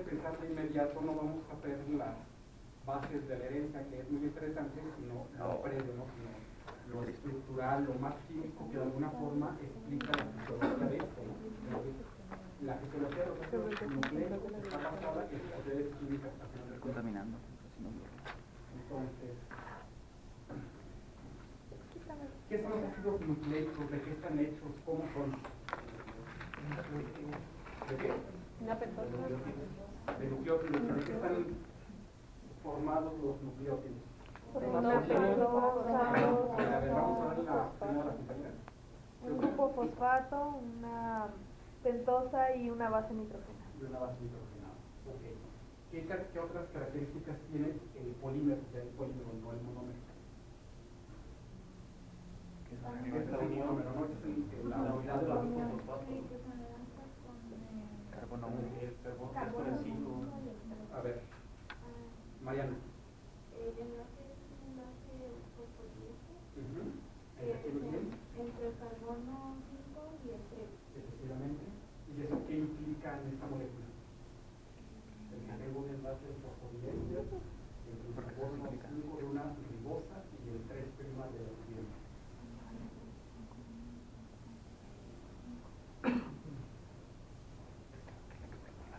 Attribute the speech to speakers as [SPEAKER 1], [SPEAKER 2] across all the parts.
[SPEAKER 1] pensar de inmediato, no vamos a ver las bases de la herencia, que es muy interesante, sino lo previo, ¿no? Sino lo estructural, lo más químico, que de alguna forma explica la fisiología de esto, ¿no? La fisiología de los ácidos nucleicos está basada en propiedades químicas que
[SPEAKER 2] contaminando.
[SPEAKER 1] Entonces, ¿qué son los ácidos nucleicos? ¿De qué están hechos? ¿Cómo son? ¿De qué? De nucleótidos. ¿De qué están formados los nucleótidos?
[SPEAKER 3] A ver, vamos a ver
[SPEAKER 1] la presentación.
[SPEAKER 3] un grupo fosfato, una pentosa y una base nitrogenada.
[SPEAKER 1] Y una base nitrogenada. Ok. ¿Qué otras características tiene el polímero? Ya el polímero, no el monómero. ¿Qué es el monómero? ¿No? Es la unidad de la fosfato.
[SPEAKER 2] Carbono.
[SPEAKER 1] A ver, Mariana.
[SPEAKER 4] Entre el carbono 5 y el 3.
[SPEAKER 1] Efectivamente. ¿Y eso qué implica en esta molécula? El que tengo un enlace de fosfodiéster entre el carbono 5 de una ribosa y el 3' de la siguiente.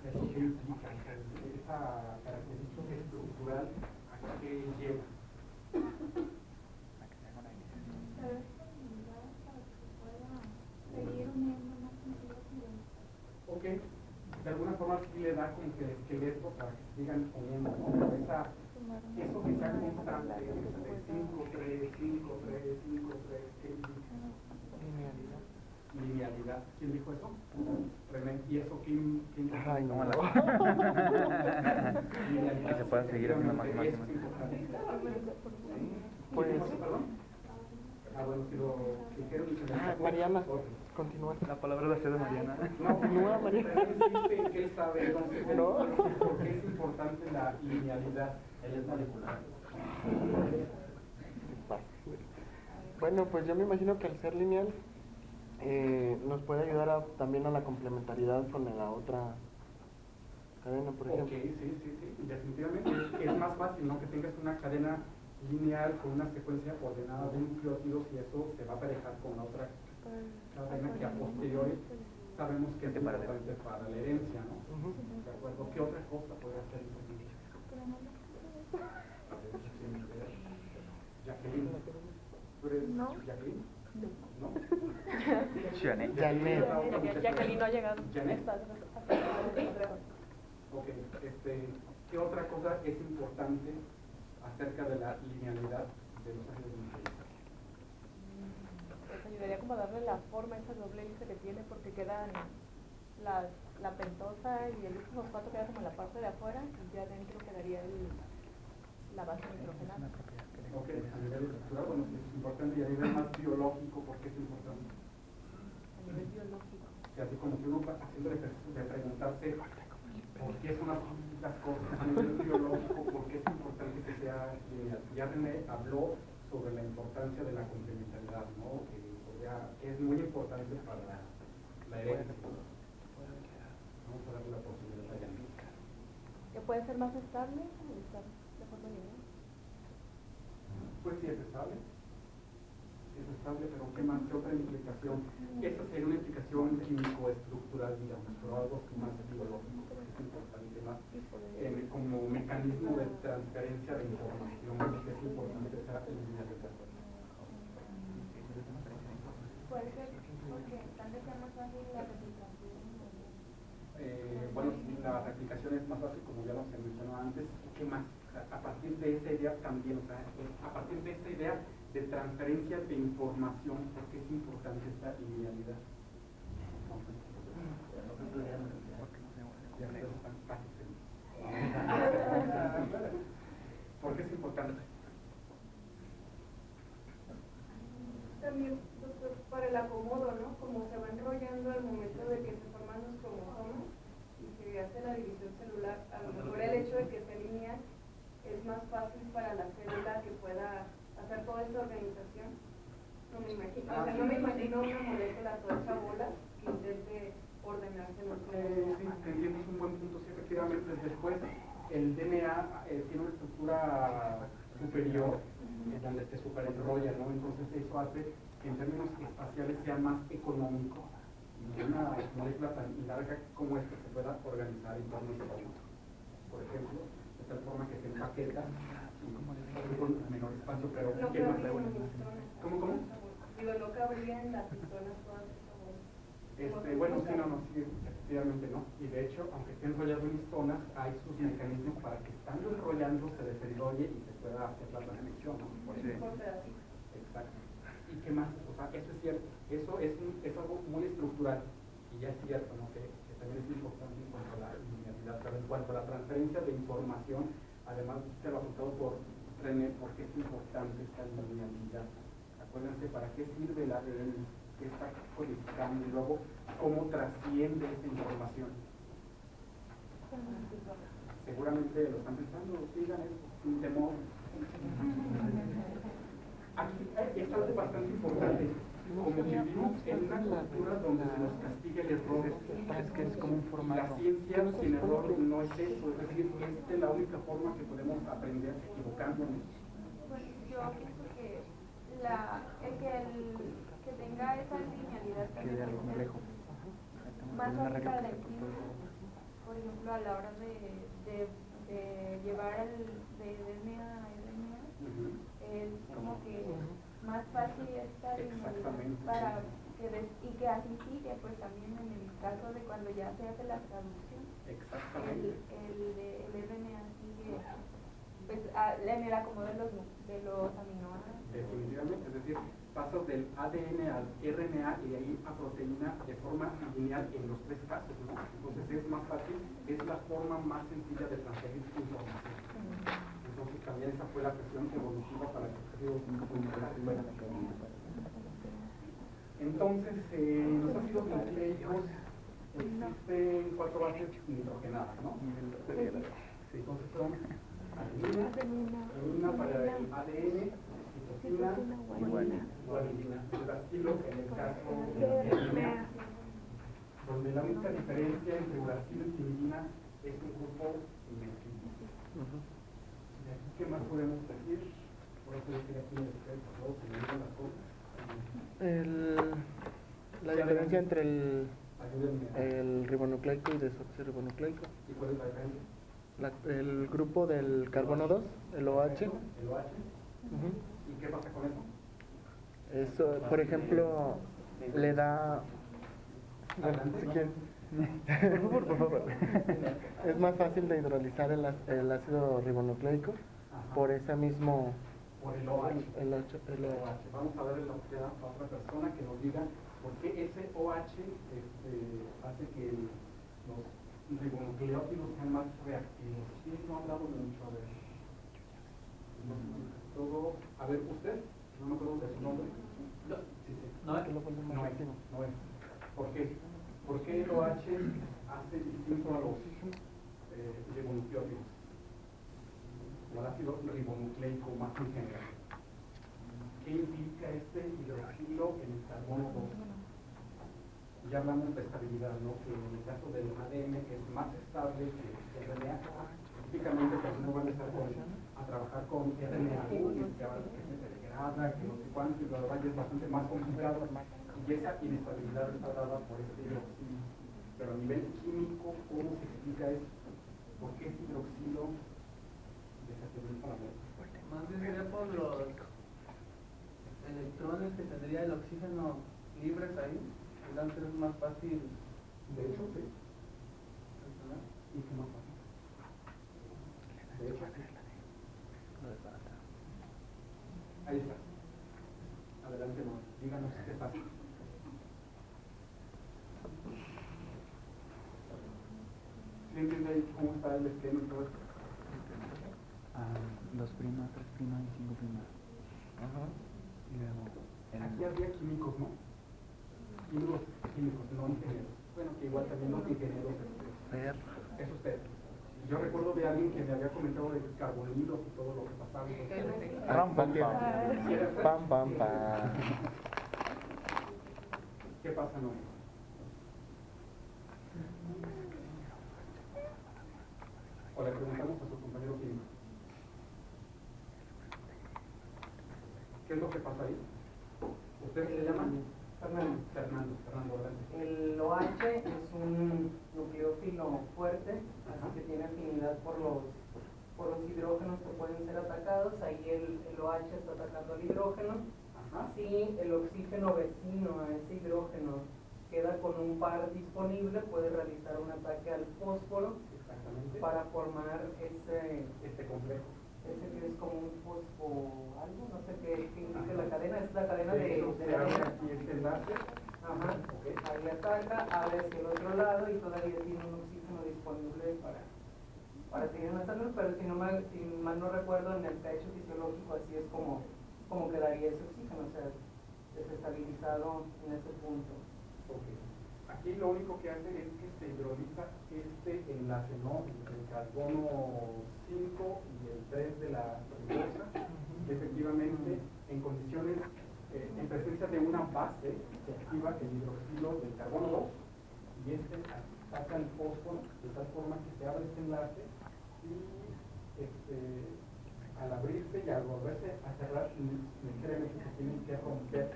[SPEAKER 1] ¿Eso qué implica? Esa característica estructural, ¿a qué lleva? Ok, de alguna forma sí le da como que el esqueleto para que sigan poniendo, ¿no? Pero eso que sea constante, de 5, 3, 5, 3, 5, 3, ¿qué implica? Linealidad. ¿Quién dijo eso? René. ¿Y eso qué implica?
[SPEAKER 2] Ay, no.
[SPEAKER 1] Linealidad.
[SPEAKER 2] Que se puedan seguir haciendo más.
[SPEAKER 1] Pues, perdón. Bueno, si lo dijeron y se me
[SPEAKER 5] Mariana, continúa.
[SPEAKER 2] La palabra la de Mariana.
[SPEAKER 1] No,
[SPEAKER 5] Continúa, Mariana.
[SPEAKER 1] Insiste que él sabe, entonces,
[SPEAKER 5] ¿no?
[SPEAKER 1] ¿Por qué es importante la linealidad? Él es molecular.
[SPEAKER 5] Bueno, pues yo me imagino que al ser lineal nos puede ayudar también a la complementariedad con la otra cadena, por ejemplo.
[SPEAKER 1] Ok, sí, definitivamente. Es más fácil, ¿no? Que tengas una cadena lineal con una secuencia ordenada de nucleótidos y eso se va a aparejar con la otra cadena que a posteriori sabemos que es importante para la herencia, ¿no? ¿De acuerdo? ¿Qué otra cosa puede hacer importante? Jacqueline. ¿Tú eres Jacqueline? ¿No?
[SPEAKER 2] Janet.
[SPEAKER 3] Jacqueline no ha llegado.
[SPEAKER 1] ¿Janet? Ok, ¿qué otra cosa es importante acerca de la linealidad de los ácidos nucleicos?
[SPEAKER 3] Pues ayudaría como a darle la forma a esa doble hélice que tiene, porque quedan la pentosa y el fosfato queda como en la parte de afuera y ya adentro quedaría la base nitrogenada.
[SPEAKER 1] Ok, a nivel estructural, bueno, es importante, y a nivel más biológico, ¿por qué es importante?
[SPEAKER 3] A nivel biológico.
[SPEAKER 1] Que así como que uno va haciendo el ejercicio de preguntarse por qué son las cosas a nivel biológico, por qué es importante que sea lineal. Ya René habló sobre la importancia de la complementariedad, ¿no? Que es muy importante para la herencia. Vamos a darle la posibilidad a Yannick.
[SPEAKER 3] ¿Que puede ser más estable o estar de forma lineal?
[SPEAKER 1] Pues sí es estable, pero ¿qué más? ¿Qué otra implicación? Esta sería una implicación químico-estructural, digamos, pero algo más biológico, que es importante, más como mecanismo de transferencia de información, que es importante esa linealidad.
[SPEAKER 4] Puede ser porque tal vez sea más fácil la replicación.
[SPEAKER 1] Bueno, la replicación es más fácil, como ya lo se mencionó antes. ¿Qué más? A partir de esa idea también, a partir de esta idea de transferencia de información, ¿por qué es importante esta linealidad? ¿Por qué es importante?
[SPEAKER 6] También, doctor, para el acomodo, ¿no? Como se va enrollando al momento de que se forman los cromosomas y se hace la división celular, a lo mejor el hecho de que sea lineal es más fácil para la célula que pueda hacer toda esta organización. No me imagino, o sea, no me imagino una molécula toda esa bola que intente ordenarse los
[SPEAKER 1] Sí, entiendo, es un buen punto, sí, efectivamente, después el DNA tiene una estructura superior donde se superenrolla, ¿no? Entonces eso hace que en términos espaciales sea más económico y una molécula tan larga como esta se pueda organizar en torno a ella. Por ejemplo, de tal forma que se empaqueta y con menor espacio, pero
[SPEAKER 6] No
[SPEAKER 1] ¿qué más?
[SPEAKER 6] cabría en histonas.
[SPEAKER 1] ¿Cómo?
[SPEAKER 6] Digo, no cabría en las histonas todas estas bolsas.
[SPEAKER 1] Bueno, sí, sí, efectivamente no. Y de hecho, aunque esté enrollado en histonas, hay sus mecanismos para que estando enrollando se desenrolle y se pueda hacer la transmisión, ¿no? Por ejemplo.
[SPEAKER 6] Por pedacitos.
[SPEAKER 1] Exacto. ¿Y qué más? O sea, eso es cierto. Eso es algo muy estructural. Y ya es cierto, ¿no? Que también es importante en cuanto a la linealidad, pero en cuanto a la transferencia de información, además se lo ha apuntado por René, porque es importante esta linealidad. Acuérdense para qué sirve el ADN, qué está codificando y luego cómo trasciende esa información. Seguramente lo están pensando, sigan eso, sin temor. Aquí es algo bastante importante. Como vivimos en una cultura donde se nos castiga el error,
[SPEAKER 2] Es que es como un formato.
[SPEAKER 1] la ciencia sin error no es eso, es decir, esta es la única forma que podemos aprender equivocándonos.
[SPEAKER 4] Pues yo pienso que que tenga esa linealidad
[SPEAKER 2] Quede algo
[SPEAKER 4] también
[SPEAKER 2] lejos.
[SPEAKER 4] más
[SPEAKER 2] Una
[SPEAKER 4] fácil
[SPEAKER 2] regla
[SPEAKER 4] para la
[SPEAKER 2] perfecta.
[SPEAKER 4] química. Por ejemplo, a la hora de llevar el de DNA a RNA, es como que más fácil esta linealidad
[SPEAKER 1] Exactamente,
[SPEAKER 4] para
[SPEAKER 1] sí.
[SPEAKER 4] y que así sigue, pues también en el caso de cuando ya se hace la traducción,
[SPEAKER 1] Exactamente.
[SPEAKER 4] el RNA sigue pues en el acomodo de los aminoácidos.
[SPEAKER 1] Definitivamente, es decir, pasas del ADN al RNA y de ahí a proteína de forma lineal en los tres casos, ¿no? Entonces es más fácil, es la forma más sencilla de transferir información. Entonces también esa fue la cuestión evolutiva para que se Entonces, los ácidos nucleicos existen 4 bases nitrogenadas, ¿no? Sí, entonces son adenina para el ADN, citosina y guanina. El uracilo en el caso de la timidina, donde la única diferencia entre uracilo y timidina es un grupo metil. ¿Qué más podemos decir? Por eso decir aquí en el texto, se me olvidan las cosas.
[SPEAKER 5] La diferencia entre
[SPEAKER 1] Ayúdenme.
[SPEAKER 5] el ribonucleico y desoxirribonucleico.
[SPEAKER 1] ¿Y cuál es la diferencia?
[SPEAKER 5] El grupo del carbono 2, el OH.
[SPEAKER 1] El OH. ¿Y qué pasa con eso?
[SPEAKER 5] Eso, por ejemplo, le da... Bueno,
[SPEAKER 1] Adelante,
[SPEAKER 5] si
[SPEAKER 1] ¿no?
[SPEAKER 5] quieren. Por favor. Es más fácil de hidrolizar el ácido ribonucleico por ese mismo...
[SPEAKER 1] Por el OH.
[SPEAKER 5] El OH.
[SPEAKER 1] Vamos a darle la oportunidad a otra persona que nos diga por qué ese OH hace que los ribonucleótidos sean más reactivos. Sí, no ha hablado mucho de eso. Todo, a ver, usted, no me acuerdo de su nombre. Sí, sí.
[SPEAKER 5] No es.
[SPEAKER 1] No es. ¿Por qué? ¿Por qué el OH hace distinto a los ribonucleótidos? O al ácido ribonucleico más en general. ¿Qué implica este hidroxilo en el carbono 2? Ya hablamos de estabilidad, ¿no? Que en el caso del ADN es más estable que el RNA. Típicamente pues no van a estar a trabajar con RNA, que se degrada, que no sé cuánto, y la verdad ya es bastante más complicado. Y esa inestabilidad está dada por este hidroxilo. Pero a nivel químico, ¿cómo se explica eso? ¿Por qué ese hidroxilo desactivó para ver?
[SPEAKER 7] Más bien sería por los electrones que tendría el oxígeno libres ahí, entonces es más fácil.
[SPEAKER 1] De hecho, sí. ¿Y qué más pasa? De hecho, sí. Ahí está. Adelante, no. Díganos qué pasa. ¿Sí entiende ahí cómo está el esquema y todo esto?
[SPEAKER 2] 2', 3' y 5'. Y luego
[SPEAKER 1] Aquí había químicos, ¿no? Químicos, no ingenieros. Bueno, que igual también los ingenieros es usted. Yo recuerdo de alguien que me había comentado de carbonilos y todo lo que pasaba.
[SPEAKER 2] Pam, pam,
[SPEAKER 5] Pam, pam, pam.
[SPEAKER 1] ¿Qué pasa, no? o le preguntamos a su compañero químico. ¿Qué es lo que pasa ahí? ¿Usted se llama?
[SPEAKER 8] Fernando.
[SPEAKER 1] Fernando, adelante.
[SPEAKER 8] El OH es un nucleófilo fuerte, así que tiene afinidad por los hidrógenos que pueden ser atacados. Ahí el OH está atacando al hidrógeno.
[SPEAKER 1] Ajá.
[SPEAKER 8] Si el oxígeno vecino a ese hidrógeno queda con un par disponible, puede realizar un ataque al fósforo.
[SPEAKER 1] Exactamente.
[SPEAKER 8] Para formar
[SPEAKER 1] este complejo.
[SPEAKER 8] ese que es como un fosfo algo, no sé qué indica la cadena, es la cadena de
[SPEAKER 1] se
[SPEAKER 8] la
[SPEAKER 1] abre
[SPEAKER 8] arena.
[SPEAKER 1] aquí este enlace.
[SPEAKER 8] Ajá,
[SPEAKER 1] Okay.
[SPEAKER 8] ahí ataca, abre hacia el otro lado y todavía tiene un oxígeno disponible para seguir en la salud, pero si mal no recuerdo, en el pecho fisiológico así es como quedaría ese oxígeno, o sea, desestabilizado en ese punto.
[SPEAKER 1] Okay. Aquí lo único que hace es que se hidroliza este enlace, ¿no? Entre el carbono 5 y el 3 de la ribosa, que efectivamente en condiciones, en presencia de una base, se activa el hidroxilo del carbono 2 y este ataca el fósforo de tal forma que se abre este enlace y al abrirse y al volverse a cerrar, necesariamente se tienen que romper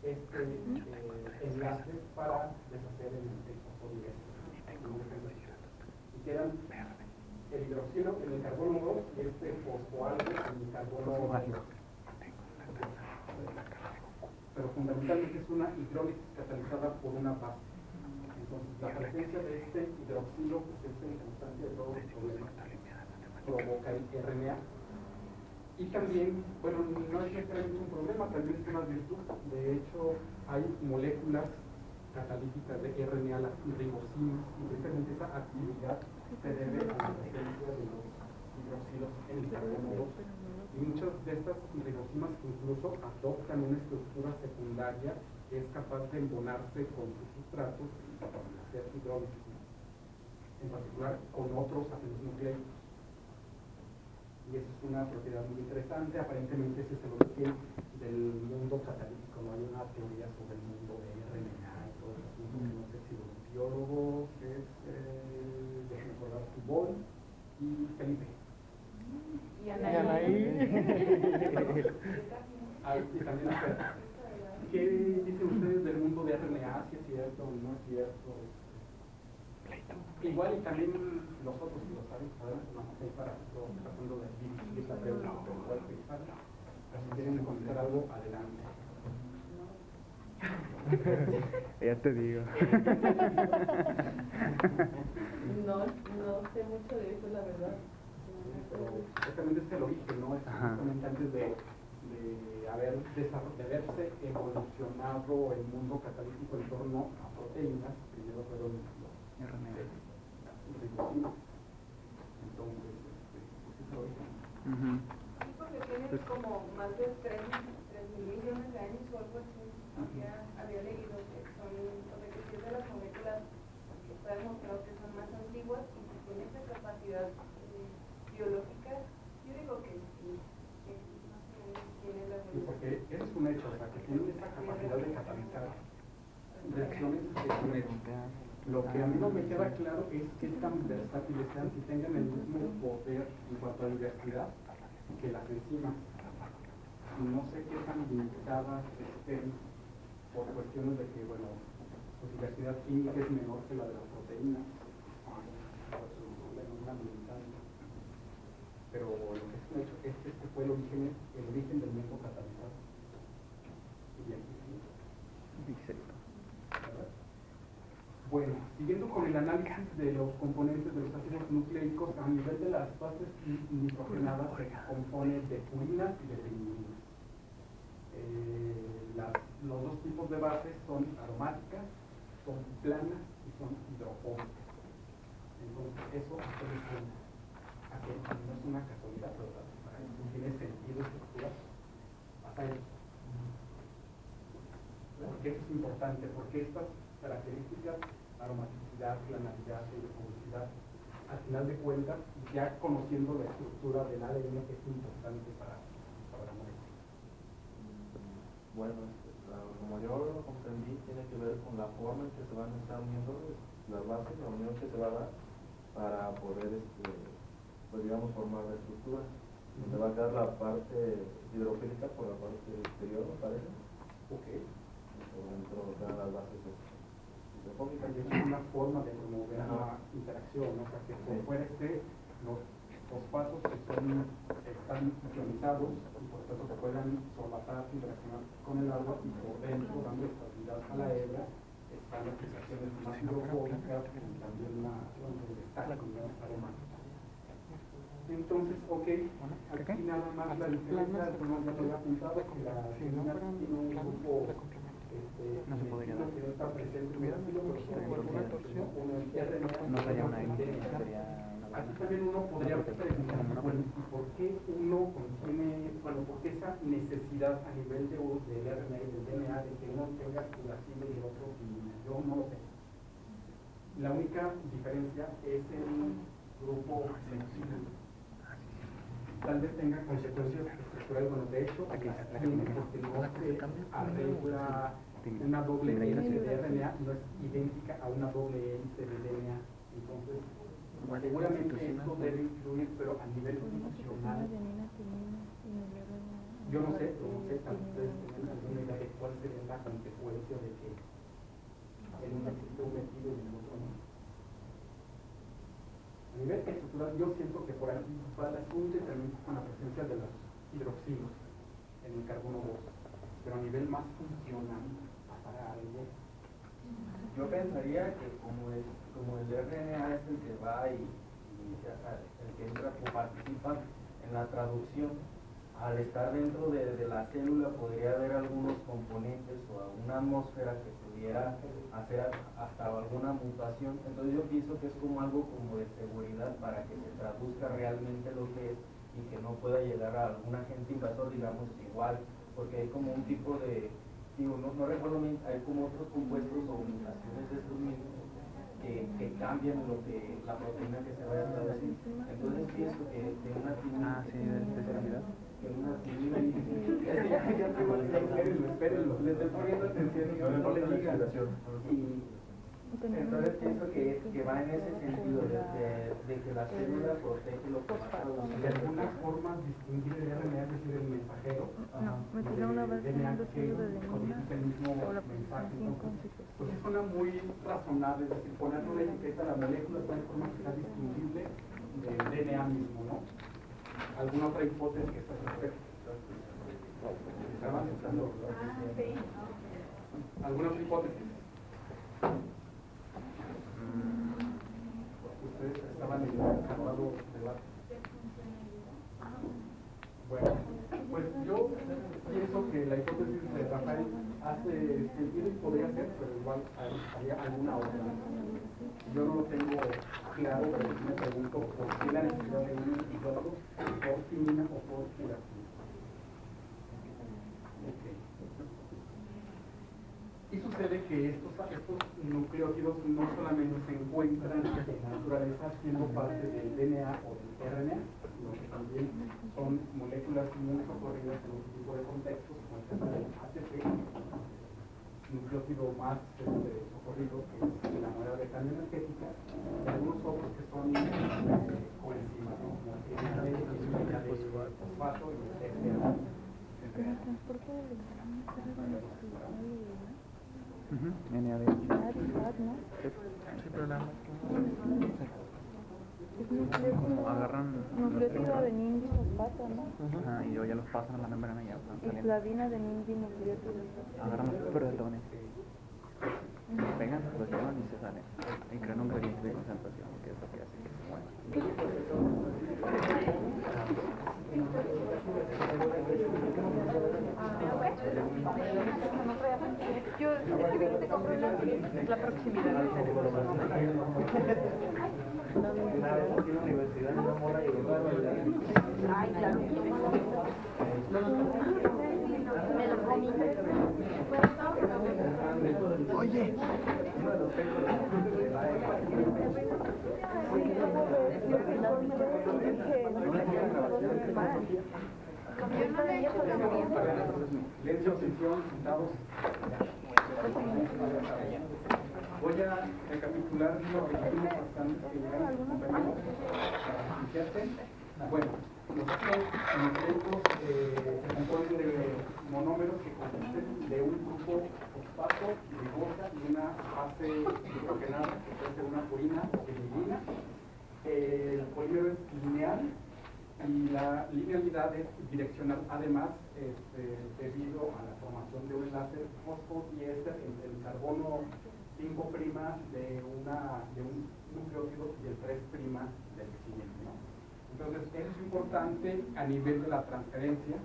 [SPEAKER 1] enlace para deshacer el fosfodiesterol. Y quedan el hidroxilo en el carbono 2 y este fosfoalgo en el carbono 2. Pero fundamentalmente es una hidrólisis catalizada por una base. Entonces, la presencia de este hidroxilo, pues es el causante de todos los problemas, provoca el RNA. Y también, bueno, no es necesariamente un problema, también es una virtud. De hecho, hay moléculas catalíticas de RNA, las ribosinas, y precisamente esa actividad se debe a la presencia de los hidroxilos en el carbono 2. Y muchas de estas ribosinas incluso adoptan una estructura secundaria que es capaz de embonarse con sus sustratos y hacer hidrólisis, en particular con otros ácidos nucleicos. Y esa es una propiedad muy interesante. Aparentemente ese es el origen del mundo catalítico. No hay una teoría sobre el mundo de RNA y todo eso. No sé si los biólogos es, déjenme acordar, Tubol y Felipe.
[SPEAKER 3] Y Anaí.
[SPEAKER 1] Y también ¿qué dicen ustedes del mundo de RNA? Si es cierto o no es cierto. Igual y también los otros que lo saben, vamos a ir para tratando de dirigir la pregunta, pero si quieren comentar algo, adelante.
[SPEAKER 2] Ya te digo.
[SPEAKER 3] No sé mucho de eso, la verdad.
[SPEAKER 1] Pero exactamente es el origen, ¿no? Es justamente antes de haberse evolucionado el mundo catalítico en torno a proteínas, primero fueron los ribosinas. Entonces, ese es el origen.
[SPEAKER 6] Sí, porque tiene como más de 3.000 millones de años o algo así. Había leído que son, o sea, que sí es de las moléculas que está demostrado que son más antiguas y que tienen esa capacidad biológica. Yo digo que sí, que más o menos tiene la
[SPEAKER 1] Sí, porque ese es un hecho, o sea, que tienen esa capacidad de catalizar reacciones, es un hecho. Lo que a mí no me queda claro es qué tan versátiles sean, si tengan el mismo poder en cuanto a diversidad que las enzimas. No sé qué tan limitadas estén por cuestiones de que, bueno, su diversidad química es menor que la de las proteínas. Una limitante. Pero lo que es un hecho es que este fue el origen del mundo catalizado. Y aquí sí. ¿Verdad? Bueno, siguiendo con el análisis de los componentes de los ácidos nucleicos, a nivel de las bases nitrogenadas se compone de purinas y de timininas. Los dos tipos de bases son aromáticas, son planas y son hidrofóbicas. Entonces, eso ustedes a que no es una casualidad, ¿verdad? No tiene sentido estructural. Hasta ahí. Porque eso es importante, porque estas características, aromaticidad, planaridad, hidrofobicidad, al final de cuentas, ya conociendo la estructura del ADN, es importante para la molécula.
[SPEAKER 9] Bueno, como yo lo comprendí, tiene que ver con la forma en que se van a estar uniendo las bases, la unión que se va a dar, para poder, pues digamos, formar la estructura. Se va a quedar la parte hidrofílica por la parte exterior, me parece.
[SPEAKER 1] Ok.
[SPEAKER 9] Por dentro quedan las bases hidrofóbicas.
[SPEAKER 1] También es una forma de promover la interacción, ¿no? O sea, que por fuera los fosfatos que están ionizados y por tanto que puedan solapar, interaccionar con el agua, y por dentro, dando estabilidad a la hebra, están las sensaciones más hidrofóbicas y también la aroma. Entonces, ok, aquí nada más la diferencia, como ya lo había apuntado, que la semilla tiene un grupo
[SPEAKER 2] no se podría dar.
[SPEAKER 1] que no está presente en el ácido, pero por una torsión,
[SPEAKER 2] No sería una X, sería una
[SPEAKER 1] aquí también uno podría preguntar, bueno, ¿y por qué uno contiene, bueno, por qué esa necesidad a nivel del RNA y del DNA de que uno tenga uracilo y el otro timina? Yo no lo sé. La única diferencia es el grupo flexible. Tal vez tenga consecuencias estructurales, bueno, de hecho, las tiene porque no se arregla una doble hélice de RNA, no es idéntica a una doble hélice de DNA. Entonces, seguramente esto debe influir, pero a nivel funcional. Yo no sé, tal vez tienen alguna idea de cuál sería la consecuencia de que en un esté metido y en el otro no. A nivel estructural, yo siento que por aquí va el asunto y también con la presencia de los hidroxilos en el carbono 2, pero a nivel más funcional, pasará algo.
[SPEAKER 10] Yo pensaría que como el RNA es el que va y el que entra o participa en la traducción, al estar dentro de la célula podría haber algunos componentes o alguna atmósfera que pudiera hacer hasta alguna mutación. Entonces yo pienso que es como algo como de seguridad para que se traduzca realmente lo que es y que no pueda llegar a algún agente invasor, digamos, igual, porque hay como un tipo de, digo, no recuerdo bien, hay como otros compuestos o mutaciones de estos mismos que cambian la proteína que se vaya a traducir. Entonces pienso que una timina,
[SPEAKER 1] espérenlo, le estoy poniendo atención y no le digan.
[SPEAKER 10] Entonces pienso que va en ese sentido de que la célula protege lo que va a traducir.
[SPEAKER 1] De alguna forma distinguir el RNA, es decir, el mensajero,
[SPEAKER 11] me tiró una base
[SPEAKER 1] DNA
[SPEAKER 11] de
[SPEAKER 1] que codifica el mismo mensaje. Pues suena muy razonable, es decir, ponerle una etiqueta a la molécula de tal forma que sea distinguible del DNA mismo, ¿no? ¿Alguna otra hipótesis que está respecto? ¿Estaban pensando? ¿Alguna otra hipótesis? Ustedes estaban en el acabado debate. Bueno, pues yo pienso que la hipótesis de Rafael hace sentido y podría ser, pero igual había alguna otra. Yo no lo tengo claro, pero sí me pregunto por qué la necesidad de un anticuerpo por timina o por uracilo. Okay. Y sucede que estos nucleótidos no solamente se encuentran en la naturaleza siendo parte del DNA o del RNA, sino que también son moléculas muy socorridas en otro tipo de contextos, como el caso del ATP, nucleótido más socorrido, que es la manera de cambio energética, y algunos otros que son coenzimas, ¿no? Como el fosfato y el FA.
[SPEAKER 2] NAD. Sí, pero la como agarran
[SPEAKER 11] nucleótido de Nindy fosfato, ¿no?
[SPEAKER 2] y luego ya los pasan a la membrana y ya están
[SPEAKER 11] Y
[SPEAKER 2] saliendo.
[SPEAKER 11] flavina de Nindy nucleótido.
[SPEAKER 2] Agarran los protones, pegan, los llevan y se salen. Y crean un gradiente de concentración, que es lo que hace que se muevan.
[SPEAKER 3] Yo es que te compro la proximidad del cerebro.
[SPEAKER 9] Una universidad en una mora y
[SPEAKER 3] Ay, claro. Me lo comí.
[SPEAKER 2] Oye.
[SPEAKER 1] Silencio, atención, sentados. Voy a recapitular. recapitular los últimos bastantes que llegan a sus compañeros para iniciarse. Bueno, los nucleicos se componen de monómeros que consisten de un grupo fosfato, ribosa y una base hidrogenada, que puede ser una purina o piridina. El polímero es lineal y la linealidad es direccional, además, debido a la formación de un enlace fosfodiéster entre el carbono 5' de un nucleótido y el 3' del siguiente, ¿no? Entonces, eso es importante a nivel de la transferencia,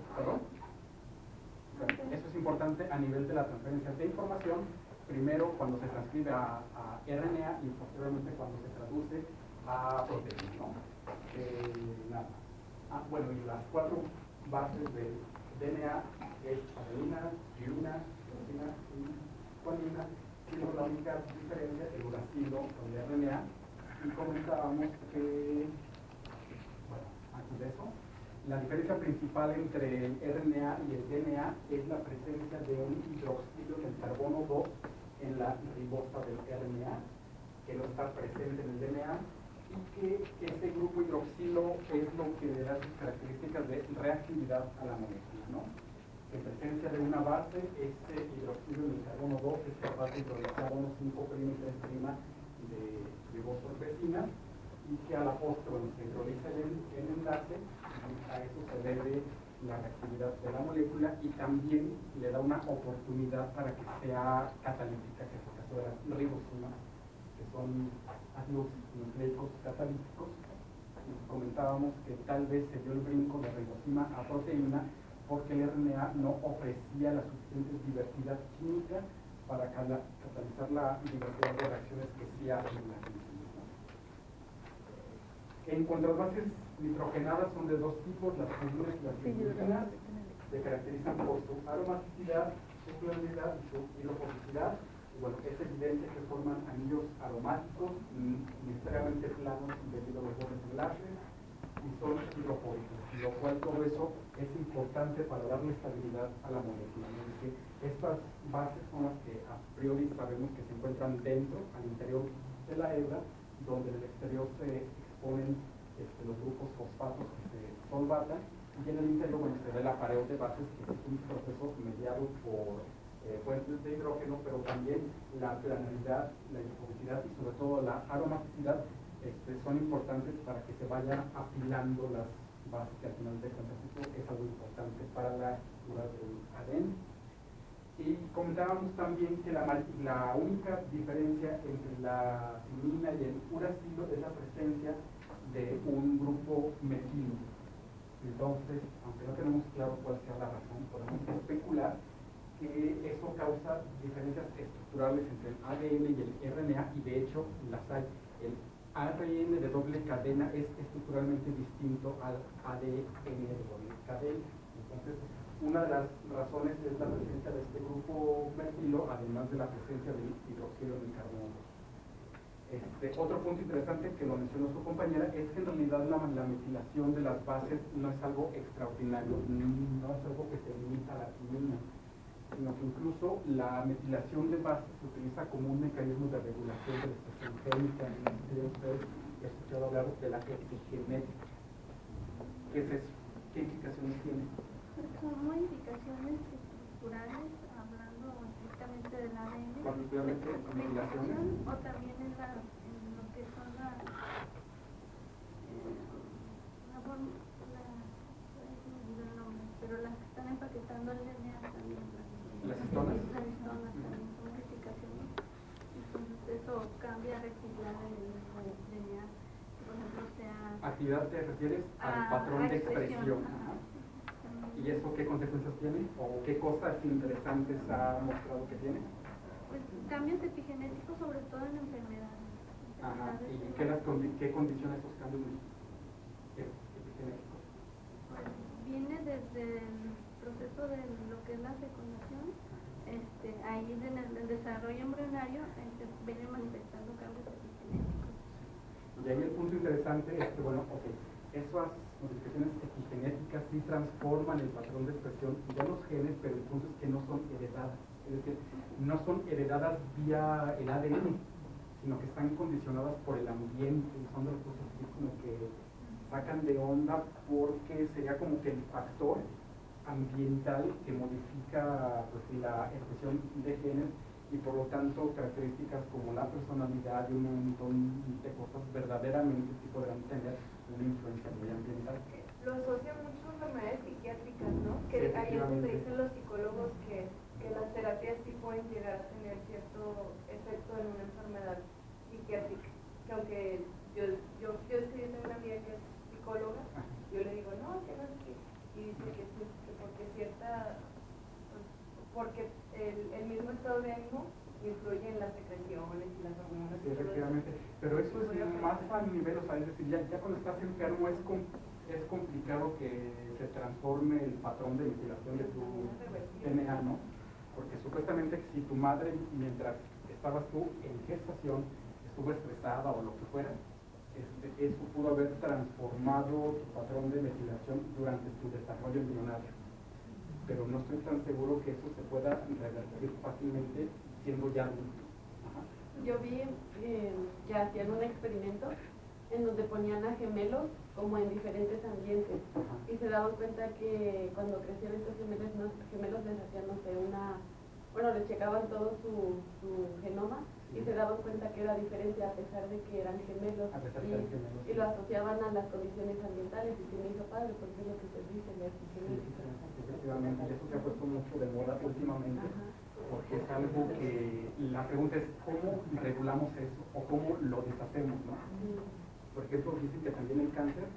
[SPEAKER 1] eso es importante a nivel de la transferencia de información, primero cuando se transcribe a RNA y posteriormente cuando se traduce a proteína, ¿no? Nada más. Bueno, y las 4 bases del DNA es adenina, tiurina, tirosina y guanina, y la única diferencia es el uracilo con el RNA, y comentábamos que, bueno, antes de eso, la diferencia principal entre el RNA y el DNA es la presencia de un hidroxilo en el carbono 2 en la ribosa del RNA, que no está presente en el DNA, y que ese grupo hidroxilo es lo que le da sus características de reactividad a la molécula, ¿no? En presencia de una base, este hidroxilo en el carbono 2 es capaz de introducir carbono 5' y 3' de ribosas vecinas, y que a la postre, bueno, se hidroliza el enlace, y a eso se debe la reactividad de la molécula, y también le da una oportunidad para que sea catalítica, que es el caso de las ribosinas, que son ácidos nucleicos catalíticos. Y comentábamos que tal vez se dio el brinco de ribosima a proteína porque el RNA no ofrecía la suficiente diversidad química para catalizar la diversidad de reacciones que sí hacen las enzimas, ¿no? En cuanto a las bases nitrogenadas, son de dos tipos, las purinas y las glicogenas. Se caracterizan por su aromaticidad, su pluralidad y su hidrofosicidad. Bueno, es evidente que forman anillos aromáticos necesariamente planos debido a los bordes enlaces y son hidrofóbicos, lo cual todo eso es importante para darle estabilidad a la molécula, ¿no? Es decir, estas bases son las que a priori sabemos que se encuentran dentro, al interior de la hebra, donde en el exterior se exponen los grupos fosfatos que se solvatan, y en el interior, bueno, se ve la pared de bases, que es un proceso mediado por fuentes de hidrógeno, pero también la planaridad, la hidrofobicidad y sobre todo la aromaticidad son importantes para que se vayan apilando las bases, que al final de cuentas esto es algo importante para la estructura del ADN. Y comentábamos también que la única diferencia entre la timina y el uracilo es la presencia de un grupo metilo. Entonces, aunque no tenemos claro cuál sea la razón, podemos especular que eso causa diferencias estructurales entre el ADN y el RNA, y de hecho las hay. El ARN de doble cadena es estructuralmente distinto al ADN de doble cadena. Entonces, una de las razones es la presencia de este grupo metilo, además de la presencia del hidroxilo en el carbono 2. Otro punto interesante que lo mencionó su compañera es que en realidad la metilación de las bases no es algo extraordinario, no es algo que se limita a la timina, sino que incluso la metilación de bases se utiliza como un mecanismo de regulación de la expresión génica. En ustedes he escuchado hablar de la epigenética. ¿Qué es eso? ¿Qué implicaciones tiene?
[SPEAKER 4] Son modificaciones estructurales, hablando estrictamente del ADN,
[SPEAKER 1] Particularmente metilaciones.
[SPEAKER 4] o también en lo que son la pero las que están empaquetando el DNA también.
[SPEAKER 1] ¿Las histonas?
[SPEAKER 4] Las histonas también son modificaciones. Entonces eso cambia reciclar el DNA. Por ejemplo, sea...
[SPEAKER 1] ¿Actividad te refieres al patrón de expresión? ¿Y eso qué consecuencias tiene? ¿O qué cosas interesantes ha mostrado que tiene?
[SPEAKER 4] Pues cambios epigenéticos, sobre todo en enfermedades.
[SPEAKER 1] Ajá. ¿Y qué condiciones esos cambios epigenéticos?
[SPEAKER 4] Pues viene desde el proceso de lo que es la fecundación, ahí en el desarrollo embrionario vienen manifestando cambios epigenéticos.
[SPEAKER 1] Y ahí el punto interesante es que, bueno, esas modificaciones epigenéticas sí transforman el patrón de expresión de los genes, pero el punto es que no son heredadas. Es decir, no son heredadas vía el ADN, sino que están condicionadas por el ambiente, son de las cosas así como que sacan de onda porque sería como que el factor ambiental que modifica pues, la expresión de genes y por lo tanto características como la personalidad y un montón de cosas verdaderamente sí podrán tener una influencia muy ambiental.
[SPEAKER 6] Lo asocian mucho a enfermedades psiquiátricas, ¿no? Que
[SPEAKER 1] Sí,
[SPEAKER 6] ahí es donde
[SPEAKER 1] efectivamente.
[SPEAKER 6] dicen los psicólogos que las terapias sí pueden llegar a tener cierto efecto en una enfermedad psiquiátrica. Que aunque yo escribí a una amiga que es psicóloga, yo le digo, no, que no es que, y dice que sí, que porque porque el mismo estado de ánimo influye en las secreciones y las hormonas.
[SPEAKER 1] Sí, efectivamente, pero eso es más a nivel, o sea, es decir, ya cuando estás enfermo es complicado que se transforme el patrón de vigilación de tu DNA, ¿no? Porque supuestamente si tu madre, mientras estabas tú en gestación, estuvo estresada o lo que fuera, eso pudo haber transformado tu patrón de metilación durante tu desarrollo embrionario. Pero no estoy tan seguro que eso se pueda revertir fácilmente siendo ya adulto. Ajá.
[SPEAKER 12] Yo vi que hacían un experimento en donde ponían a gemelos como en diferentes ambientes y se daban cuenta que cuando crecían estos gemelos les hacían, no sé, les checaban todo su genoma y se daban cuenta que era diferente a pesar de que eran gemelos y lo asociaban a las condiciones ambientales y se me hizo padre porque es lo que se dice de epigenética.
[SPEAKER 1] Efectivamente, y eso se ha puesto mucho de moda últimamente, porque es algo que la pregunta es cómo regulamos eso o cómo lo deshacemos, ¿no? Por ejemplo, dicen que también el cáncer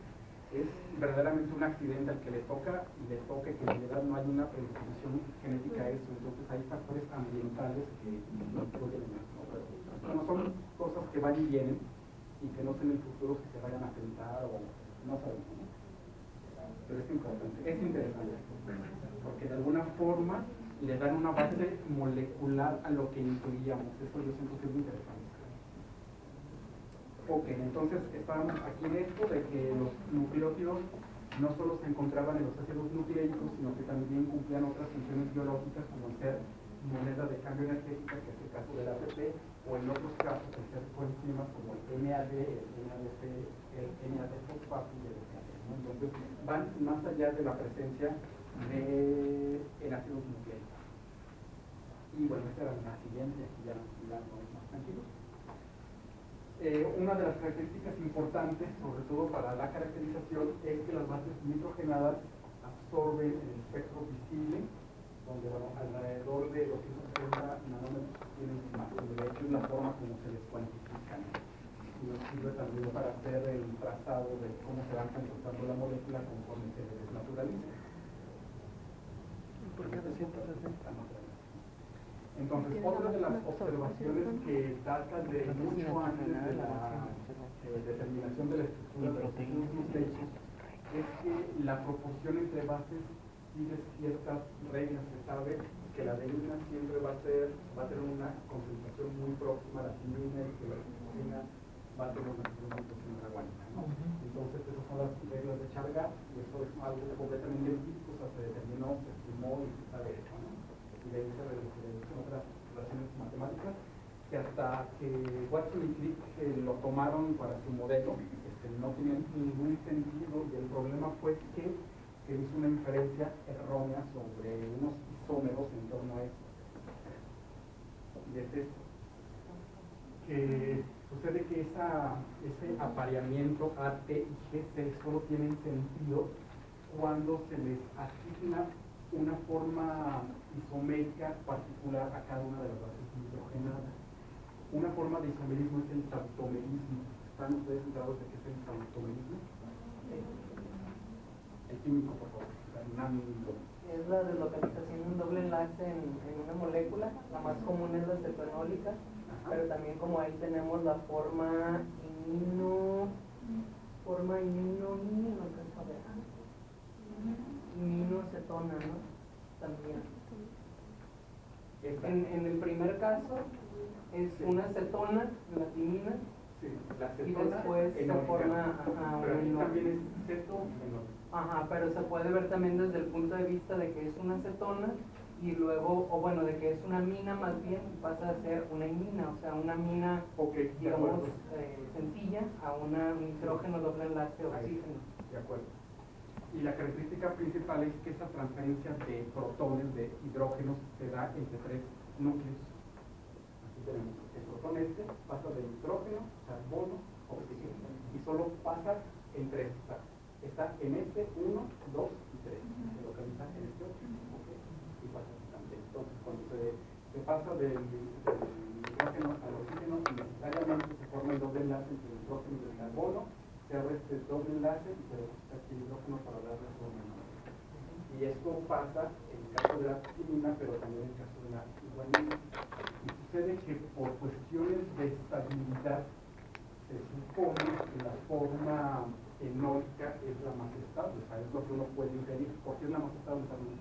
[SPEAKER 1] es verdaderamente un accidente al que le toca y le toca que en realidad no hay una predisposición genética a eso, entonces hay factores ambientales que no influyen en eso, ¿no? Pero bueno, son cosas que van y vienen y que no sé en el futuro si se vayan a tentar o no sabemos, ¿no? Pero es importante, es interesante, porque de alguna forma le dan una base molecular a lo que incluíamos, eso yo siento que es interesante. Ok, entonces estábamos aquí en esto de que los nucleótidos no solo se encontraban en los ácidos nucleicos, sino que también cumplían otras funciones biológicas como ser moneda de cambio energética, que es el caso del ATP, o en otros casos el ser coenzimas como el NAD, el NADC, el NAD fosfato y el NAD, ¿no? Entonces van más allá de la presencia de ácidos nucleicos. Y bueno, esta era la siguiente, aquí ya nos más tranquilos. Una de las características importantes, sobre todo para la caracterización, es que las bases nitrogenadas absorben el espectro visible, donde alrededor de 230 nanómetros tienen más. De hecho, es la forma como se les cuantifican. Y nos sirve también para hacer el trazado de cómo se van comportando la molécula conforme se desnaturaliza.
[SPEAKER 5] ¿Por qué 260?
[SPEAKER 1] Entonces, otra de las observaciones que datan de mucho antes de la determinación de la estructura de los ácidos nucleicos es que la proporción entre bases sigue ciertas reglas. Se sabe que la adenina siempre va a tener una concentración muy próxima a la timina y que la timina va a tener una concentración argónica, ¿no? Entonces, esas son las reglas de Chargaff y eso es algo completamente empírico, o sea, se determinó, se estimó y se sabe eso, ¿no? Y de ahí se reducen otras relaciones matemáticas que hasta que Watson y Crick lo tomaron para su modelo no tenían ningún sentido y el problema fue que hizo una inferencia errónea sobre unos isómeros en torno a eso. Y es esto, que sucede que ese apareamiento AT y GC solo tienen sentido cuando se les asigna una forma isomérica particular a cada una de las bases nitrogenadas. Una forma de isomerismo es el tautomerismo. ¿Están ustedes enterados de qué es el tautomerismo? El químico, por favor.
[SPEAKER 8] Es la deslocalización de un doble enlace en una molécula. La más común es la cetonólica, pero también como ahí tenemos la forma aminocetona, ¿no? También. En el primer caso es una cetona, la timina,
[SPEAKER 1] sí, la cetona,
[SPEAKER 8] y después se forma
[SPEAKER 1] pero aquí también es ceto.
[SPEAKER 8] Ajá, pero se puede ver también desde el punto de vista de que es una cetona y luego, o bueno, de que es una mina más bien, pasa a ser una imina, o sea, una mina, digamos, sencilla, a un nitrógeno doble enlace oxígeno.
[SPEAKER 1] De acuerdo. Y la característica principal es que esa transferencia de protones, de hidrógenos, se da entre 3 núcleos. Aquí tenemos el protón pasa de nitrógeno, carbono, oxígeno, y solo pasa en 3. Está en este 1, 2 y 3. Se localiza en este 8. ¿Okay? Y pasa aquí también. Entonces, cuando se pasa del nitrógeno al oxígeno, necesariamente se forma el doble enlace entre el nitrógeno y el carbono, se abre este doble enlace y se deposita aquí el hidrógeno para darle forma. Y esto pasa en el caso de la timina, pero también en el caso de la guanina. Y sucede que por cuestiones de estabilidad se supone que la forma enólica es la más estable, o sea, es lo que uno puede inferir. ¿Por qué es la más estable también?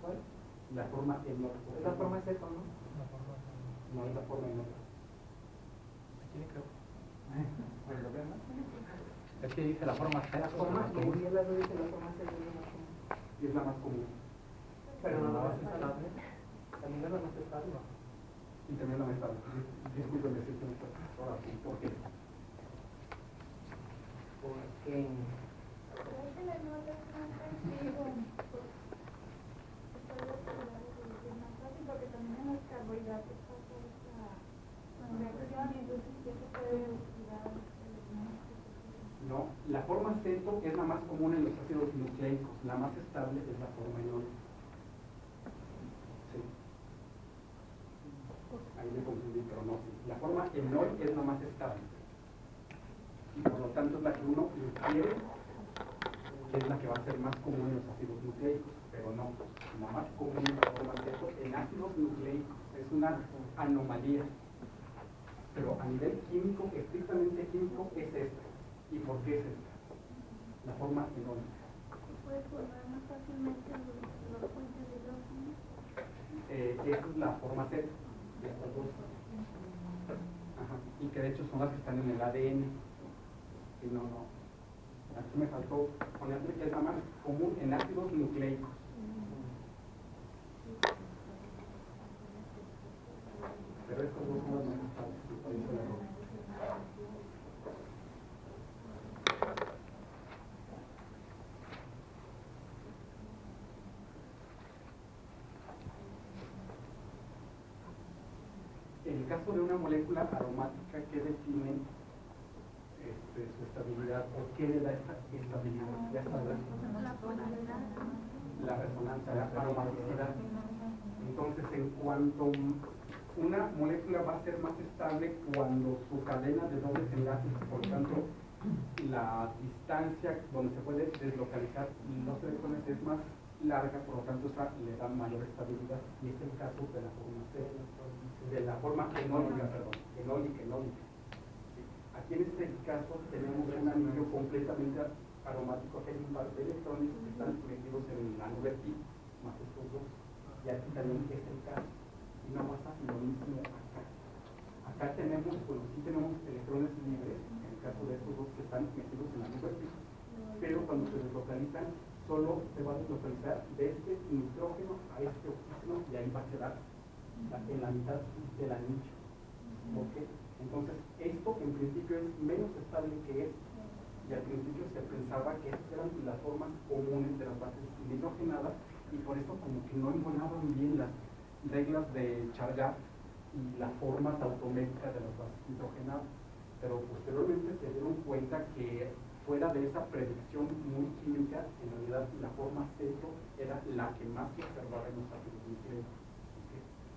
[SPEAKER 1] ¿Cuál? La forma enólica.
[SPEAKER 8] Es la forma seco, ¿no?
[SPEAKER 1] No es la forma enólica. Aquí le creo. Bueno, ¿lo ven, no? Es que dice la forma seco.
[SPEAKER 8] La forma, y él dice la forma seco es la más común.
[SPEAKER 1] Y es la más común.
[SPEAKER 8] Pero no la más estable. También es la más estable.
[SPEAKER 1] Y también la más estable. Discúlpeme si esto no está. Ahora sí, ¿por qué?
[SPEAKER 8] Porque
[SPEAKER 4] porque también en los carbohidratos pasa esta reacción y entonces ya se puede oxidar.
[SPEAKER 1] No, la forma ceto es la más común en los ácidos nucleicos, la más estable es la forma enólica. Sí. Ahí me confundí, pero no, sí. La forma enólica es la más estable. Y por lo tanto es la que uno infiere que es la que va a ser más común en los ácidos nucleicos, pero no, la más común en la forma ceto en ácidos nucleicos es una anomalía. Pero a nivel químico, estrictamente químico, es esta. ¿Y por qué es esta? La forma enólica.
[SPEAKER 4] ¿Puedes formar más fácilmente los puentes de hidrógeno?
[SPEAKER 1] Esa es la forma Z de estas dos. Ajá. Y que de hecho son las que están en el ADN. Y no. Aquí me faltó ponerle que es la más común en ácidos nucleicos. Pero estos dos son las más estables. En el caso de una molécula aromática, ¿qué define su estabilidad o qué le da esta estabilidad? Ya sabrás. La resonancia, la aromaticidad. Entonces, en cuanto una molécula va a ser más estable cuando su cadena de dobles enlaces, por lo tanto, la distancia donde se puede deslocalizar los electrones es más larga, por lo tanto, esa le da mayor estabilidad. Y este es el caso de la forma C, de la forma enólica, perdón, enólica. Aquí en este caso tenemos un anillo completamente aromático, hay un par de electrones que están metidos en la nube pi, más estos dos, y aquí también es el caso, y no pasa lo mismo acá. Acá tenemos, bueno, sí tenemos electrones libres, en el caso de estos dos que están metidos en la nube pi, pero cuando se deslocalizan, solo se va a deslocalizar de este nitrógeno a este oxígeno, y ahí va a quedar en la mitad del anillo. ¿Okay? Entonces, esto en principio es menos estable que esto, y al principio se pensaba que estas eran las formas comunes de las bases hidrogenadas, y por eso como que no embonaban bien las reglas de Chargaff y las formas autométricas de las bases hidrogenadas. Pero posteriormente se dieron cuenta que fuera de esa predicción muy química, en realidad la forma ceto era la que más se observaba en los ácidos nucleicos.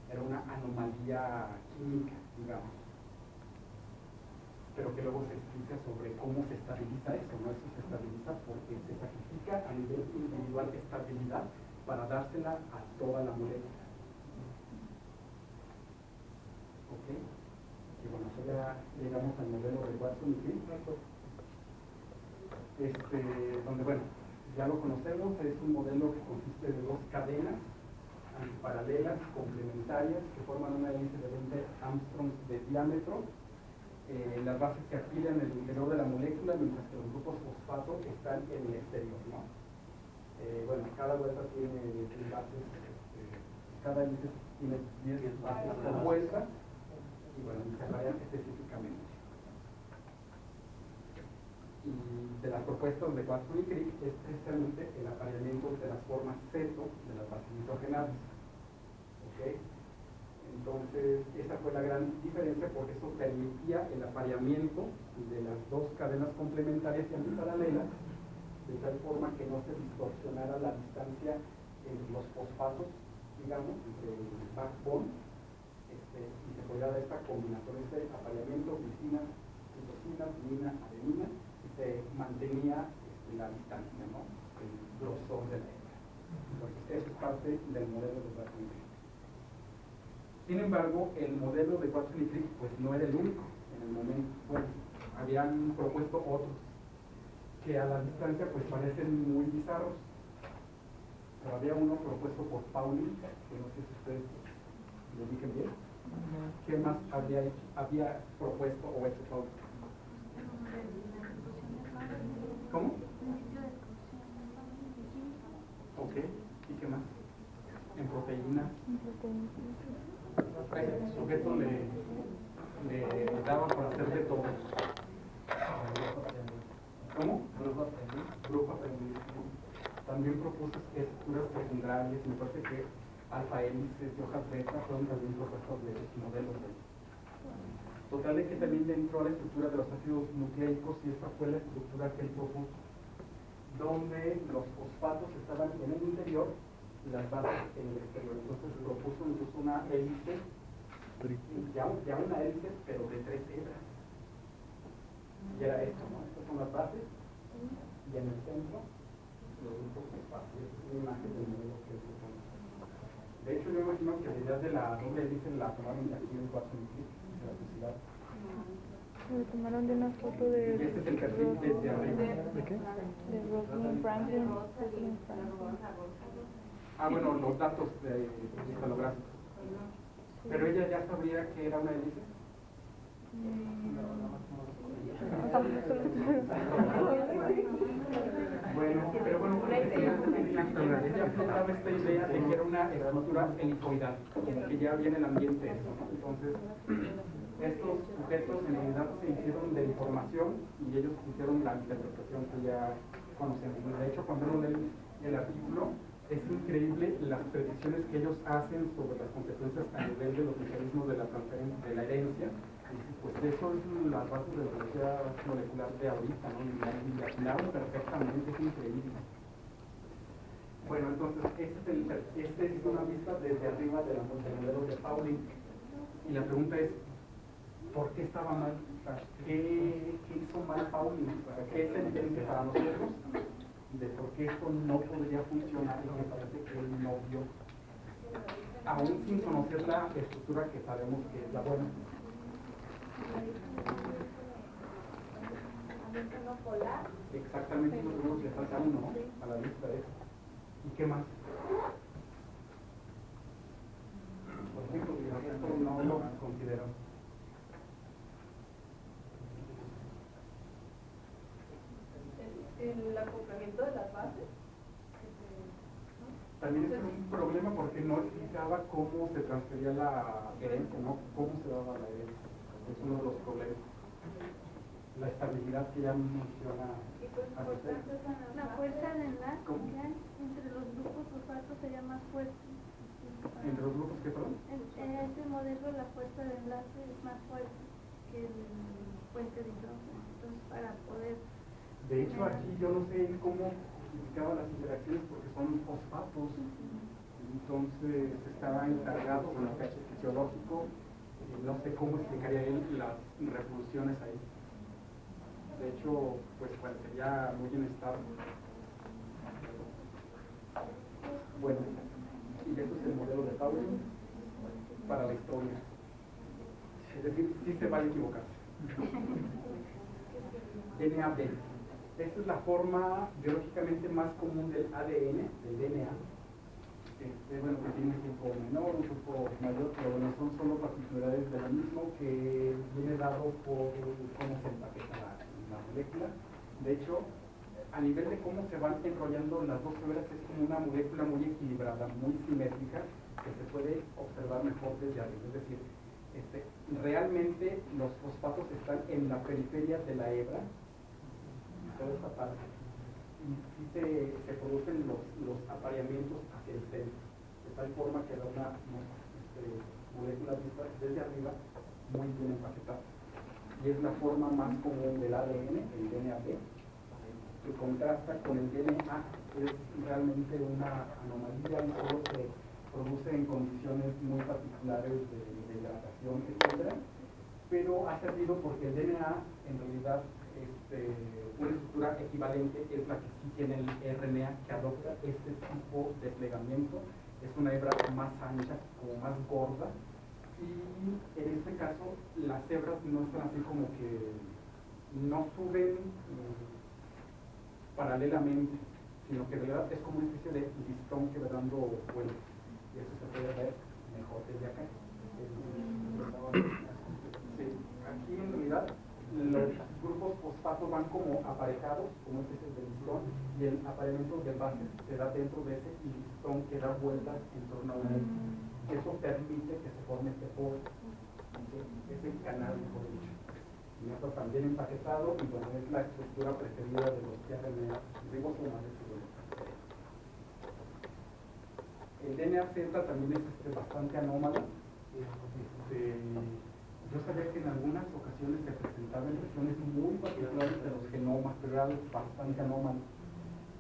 [SPEAKER 1] Era una anomalía química, digamos. Pero que luego se explica sobre cómo se estabiliza eso, ¿no? Eso se estabiliza porque se sacrifica a nivel individual estabilidad para dársela a toda la molécula. ¿Ok? Y bueno, ya llegamos al modelo de Watson y Crick, donde, bueno, ya lo conocemos, es un modelo que consiste de dos cadenas antiparalelas complementarias que forman una hélice de 20 Armstrongs de diámetro. Las bases se apilan en el interior de la molécula, mientras que los grupos fosfato están en el exterior, ¿no? Bueno, cada vuelta tiene bases cada hélice tiene 10 bases compuestas y bueno, se aparean específicamente. Y de las propuestas de Watson y Crick es precisamente el apareamiento de las formas ceto de las bases nitrogenadas. ¿Okay? Entonces, esa fue la gran diferencia porque eso permitía el apareamiento de las dos cadenas complementarias y antiparalelas de tal forma que no se distorsionara la distancia entre los fosfatos, digamos, entre el backbone, y se podía dar esta combinación, este apareamiento, glicina, citosina, timina, adenina, y se mantenía la distancia, ¿no? El grosor de la hebra. Entonces, eso es parte del modelo de Watson y Crick. Sin embargo, el modelo de Watson y Crick pues no era el único en el momento. Bueno, habían propuesto otros que a la distancia pues parecen muy bizarros, pero había uno propuesto por Pauling, que no sé si ustedes lo dije bien. ¿Qué más había propuesto o hecho Pauling? ¿Cómo? Ok, ¿y qué más? En proteínas. A ese sujeto le daba por hacer de todo. ¿Cómo? Grupo aprendiz. También propuso estructuras secundarias, me parece que alfa hélices y hojas beta fueron también propuestas de los modelos de. Total de que también entró a la estructura de los ácidos nucleicos y esta fue la estructura que él propuso, donde los fosfatos estaban en el interior y las bases en el exterior. Entonces propuso incluso una hélice, ya una hélice, pero de 3 hebras. Y era esto, ¿no? Estas son las bases y en el centro los grupos fosfatos. Es una imagen del modelo que él propone. De hecho, yo imagino que la idea de la doble hélice la tomaron de aquí en Watson y Crick, de la sociedad.
[SPEAKER 11] Me tomaron de una foto de...
[SPEAKER 1] Y este es el perfil desde arriba.
[SPEAKER 11] ¿De qué? De Rosalind Franklin.
[SPEAKER 1] Ah, bueno, los datos cristalográficos. Pero ella ya sabría que era una hélice. Bueno, pero bueno, ella planteaba esta idea de que era una estructura helicoidal, que ya viene el ambiente eso, ¿no? Entonces, estos sujetos en realidad se hicieron de información y ellos hicieron la interpretación que ya conocemos. De hecho, cuando uno lee el artículo, es increíble las predicciones que ellos hacen sobre las consecuencias a nivel de los mecanismos de la transferencia, de la herencia. Y pues eso es la base de la biología molecular de ahorita, ¿no? Y la atinaron perfectamente, es increíble. Bueno, entonces, este es una vista desde arriba del modelo de Pauling. Y la pregunta es, ¿por qué estaba mal? ¿Qué hizo mal Pauling? ¿Qué es evidente para nosotros de por qué esto no podría funcionar? Y me parece que él no vio, aún sin conocer la estructura que sabemos que es la buena. Exactamente, nosotros le falta uno, ¿no? A la lista de eso. ¿Y qué más? Por ejemplo, esto no lo considero.
[SPEAKER 3] El acoplamiento de las bases.
[SPEAKER 1] También es un problema porque no explicaba cómo se transfería la herencia, ¿no? Cómo se daba la herencia. Es uno de los problemas. La estabilidad que ya menciona.
[SPEAKER 4] La fuerza de enlace que hay entre los grupos fosfatos sería más fuerte.
[SPEAKER 1] ¿Entre los grupos qué, perdón?
[SPEAKER 4] En este modelo la fuerza de enlace es más fuerte que el puente de hidrógeno. Entonces, para poder...
[SPEAKER 1] De hecho, aquí yo no sé cómo justificaba las interacciones porque son fosfatos. Entonces, estaba encargado con el efecto fisiológico y no sé cómo explicaría él las revoluciones ahí. De hecho, pues parecería muy inestable. Bueno, y este es el modelo de Pauling para la historia. Es decir, sí se va a equivocarse. NAB. Esta es la forma biológicamente más común del ADN, del DNA. Bueno, que tiene un grupo menor, un grupo mayor, pero bueno, son solo particularidades de lo mismo que viene dado por cómo se empaqueta la molécula. De hecho, a nivel de cómo se van enrollando las dos hebras, es como una molécula muy equilibrada, muy simétrica, que se puede observar mejor desde arriba. Es decir, realmente los fosfatos están en la periferia de la hebra, toda esta parte, y sí se producen los apareamientos hacia el centro, de tal forma que da una molécula vista desde arriba muy bien empaquetada. Y es la forma más común del ADN, el DNA-B, que contrasta con el DNA. Es realmente una anomalía y solo se produce en condiciones muy particulares de hidratación, etc. Pero ha servido porque el DNA, en realidad, una estructura equivalente es la que sí tiene el RNA, que adopta este tipo de plegamiento. Es una hebra más ancha, como más gorda, y en este caso las hebras no están así como que no suben paralelamente, sino que en realidad es como una especie de listón que va dando vueltas, y eso se puede ver mejor desde acá. Sí, aquí en realidad los grupos fosfatos van como aparejados, como una especie de listón, y el apareamiento de bases se da dentro de ese listón que da vueltas en torno a un eje. Eso permite que se forme este poro, ese canal, mejor dicho. Y esto también empaquetado, y bueno, es la estructura preferida de los RNA ribosomal. El DNA-Z también es bastante anómalo. Yo sabía que en algunas ocasiones se presentaban versiones muy particulares de los genomas, pero era bastante anómalo.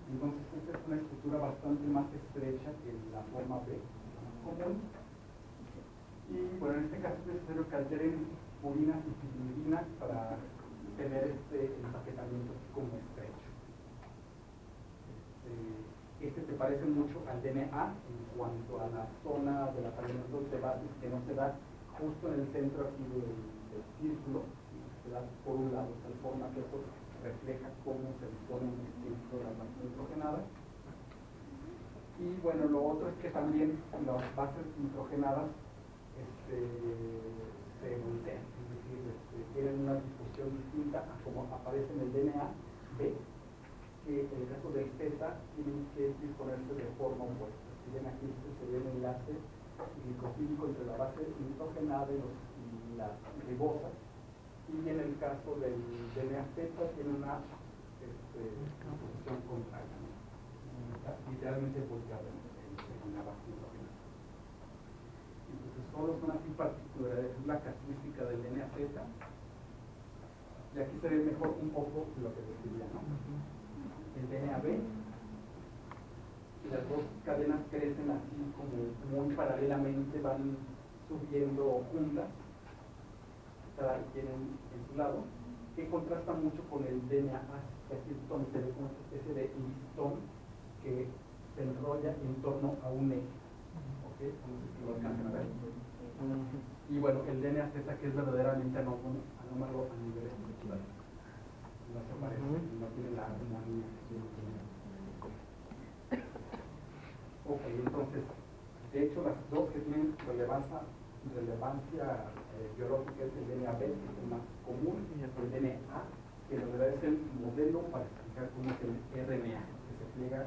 [SPEAKER 1] Entonces esta es una estructura bastante más estrecha que la forma B común. Y bueno, en este caso es necesario que alteren purinas y pirimidina para tener este empaquetamiento así como estrecho. Este se parece mucho al DNA en cuanto a la zona del apareamiento de bases, que no se da justo en el centro aquí del círculo, sino que se da por un lado, de tal forma que eso refleja cómo se dispone un distinto de las bases nitrogenadas. Y bueno, lo otro es que también las bases nitrogenadas se voltean, es decir, tienen una disposición distinta a como aparece en el DNA B, que en el caso del Z tienen que disponerse de forma opuesta. Si ven aquí se ve el enlace glicosídico entre la base nitrogenada y la ribosa, y en el caso del DNA Z tiene una disposición contraria, ¿no? Literalmente volteada en la base nitrogenada. Entonces solo son así particulares, es la característica del DNA Z, y aquí se ve mejor un poco lo que decía, ¿no? El DNA B, y las dos cadenas crecen así como muy paralelamente, van subiendo juntas, cada quien en su lado, que contrasta mucho con el DNA A, que así es donde se ve como una especie de listón que se enrolla en torno a un eje. ¿Ok? No sé si lo alcanzan a ver. Y bueno, el DNA Z, que es verdaderamente anómalo a nivel estructural. No se parece, no tiene la armonía que tiene. Ok, entonces, de hecho, las dos que tienen relevancia biológica es el DNA B, que es el más común, y el DNA, que en realidad es el modelo para explicar cómo es el RNA, que se pliega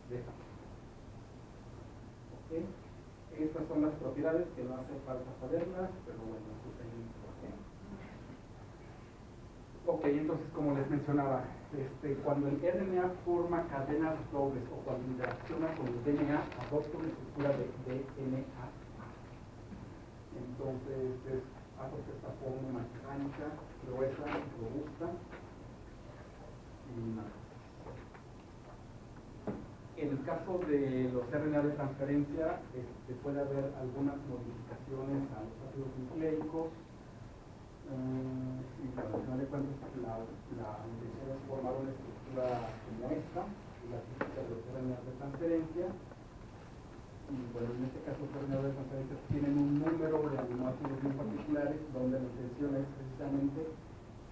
[SPEAKER 1] de esta forma. Okay. Estas son las propiedades que no hace falta saberlas, pero bueno, eso es por qué. Ok, entonces como les mencionaba, cuando el RNA forma cadenas dobles o cuando interacciona con el DNA, adopta una estructura de DNA. Entonces adopta esta forma más ancha, gruesa, robusta y nada. En el caso de los RNA de transferencia, puede haber algunas modificaciones a los ácidos nucleicos. Y bueno, al final de cuentas, la intención es formar una estructura como esta, la típica de los RNA de transferencia. Y bueno, en este caso los RNA de transferencia tienen un número de aminoácidos muy particulares, donde la intención es precisamente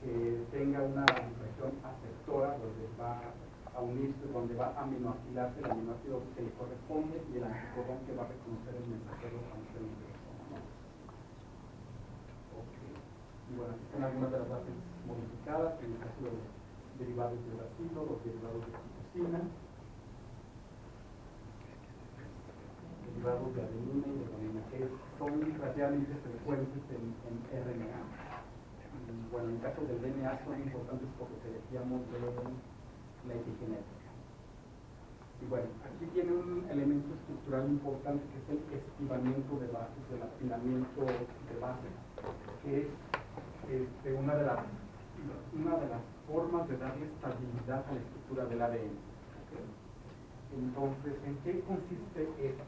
[SPEAKER 1] que tenga una región aceptora donde va a unirse, donde va a aminoacilarse el aminoácido que le corresponde y el anticodón que va a reconocer el mensajero transferente. Y bueno, aquí están algunas de las bases modificadas, en el caso de los derivados de uracilo, los derivados de citosina. derivados de adenina y de guanina, que son relativamente frecuentes en RNA. Y bueno, en el caso del DNA son importantes porque te decíamos de la epigenética. Y bueno, aquí tiene un elemento estructural importante que es el estivamiento de bases, el apilamiento de bases, que es una de las formas de darle estabilidad a la estructura del ADN. ¿Okay? Entonces, ¿en qué consiste eso?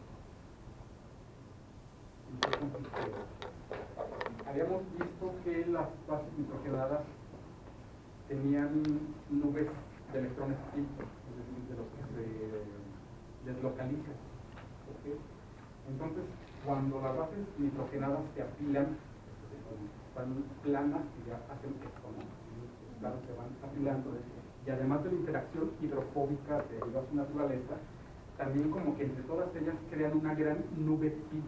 [SPEAKER 1] ¿En qué consiste eso? Habíamos visto que las bases nitrogenadas tenían nubes de electrones triples, es decir, de los que se deslocalizan. ¿Okay? Entonces, cuando las bases nitrogenadas se apilan, están planas y ya hacen esto, ¿no? Claro, se van apilando. Y además de la interacción hidrofóbica debido a su naturaleza, también como que entre todas ellas crean una gran nube pi,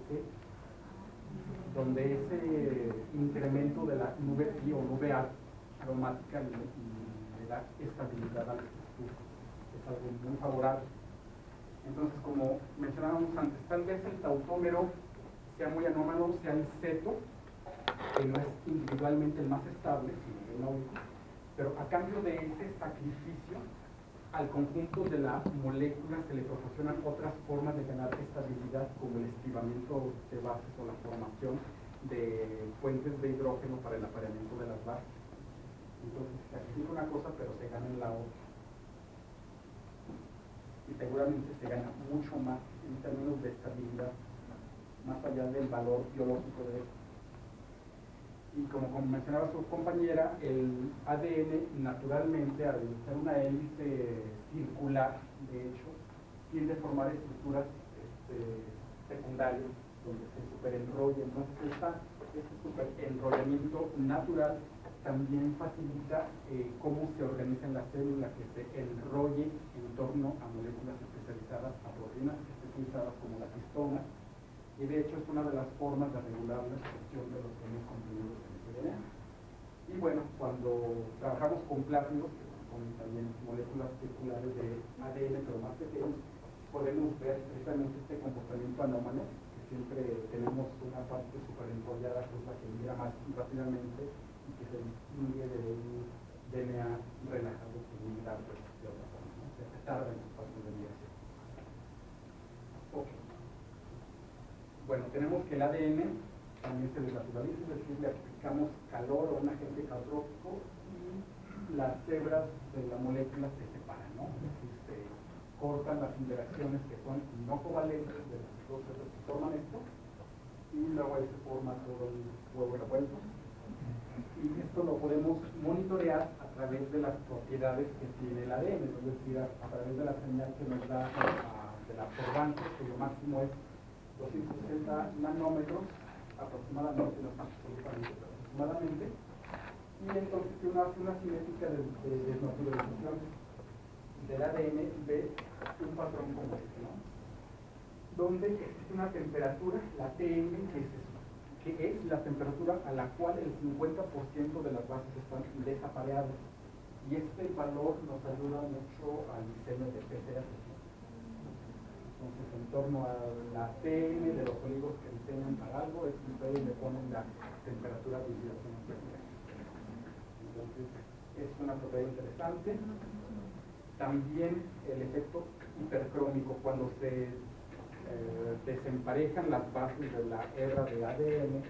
[SPEAKER 1] ¿okay? Donde ese incremento de la nube pi o nube aromática le da estabilidad a la estructura. Es algo muy favorable. Entonces, como mencionábamos antes, tal vez el tautómero sea muy anómalo, sea el ceto, que no es individualmente el más estable, sino el único, pero a cambio de ese sacrificio, al conjunto de la molécula se le proporcionan otras formas de ganar estabilidad, como el estivamiento de bases o la formación de fuentes de hidrógeno para el apareamiento de las bases. Entonces, se sacrifica una cosa, pero se gana en la otra. Y seguramente se gana mucho más en términos de estabilidad, más allá del valor biológico de esto. Y como mencionaba su compañera, el ADN naturalmente, al ser una hélice circular, de hecho, tiende a formar estructuras secundarias donde se superenrolla. Entonces, este superenrollamiento natural también facilita cómo se organiza en la célula, que se enrolle en torno a moléculas especializadas, a proteínas especializadas como las histonas. Y de hecho es una de las formas de regular la expresión de los genes contenidos en el DNA. Y bueno, cuando trabajamos con plásmidos, que son también moléculas circulares de ADN, pero más pequeños, podemos ver precisamente este comportamiento anómalo, que siempre tenemos una parte superenrollada, que es la que migra más rápidamente y que se distingue de un DNA relajado que migra de otra forma, ¿no? Se tarda en sus pasos de migración. Okay. Bueno, tenemos que el ADN también se desnaturaliza, es decir, le aplicamos calor o un agente calórico y las hebras de la molécula se separan, ¿no? Es decir, se cortan las interacciones que son no covalentes de las dos hebras que forman esto, y luego ahí se forma todo el huevo revuelto. Y esto lo podemos monitorear a través de las propiedades que tiene el ADN, es decir, a través de la señal que nos da de la absorbancia, cuyo máximo es 260 nanómetros aproximadamente, no absolutamente, pero aproximadamente, y entonces uno hace una cinética de desnaturalización del ADN, ve un patrón como este, ¿no? Donde existe una temperatura, la Tm, que es la temperatura a la cual el 50% de las bases están desapareadas, y este valor nos ayuda mucho al diseño de PCR. Entonces, en torno a la TN de los oligos que diseñan para algo, es ustedes le ponen la temperatura de hidratación nuclear. Entonces, es una propiedad interesante. También el efecto hipercrómico, cuando se desemparejan las bases de la hebra de ADN,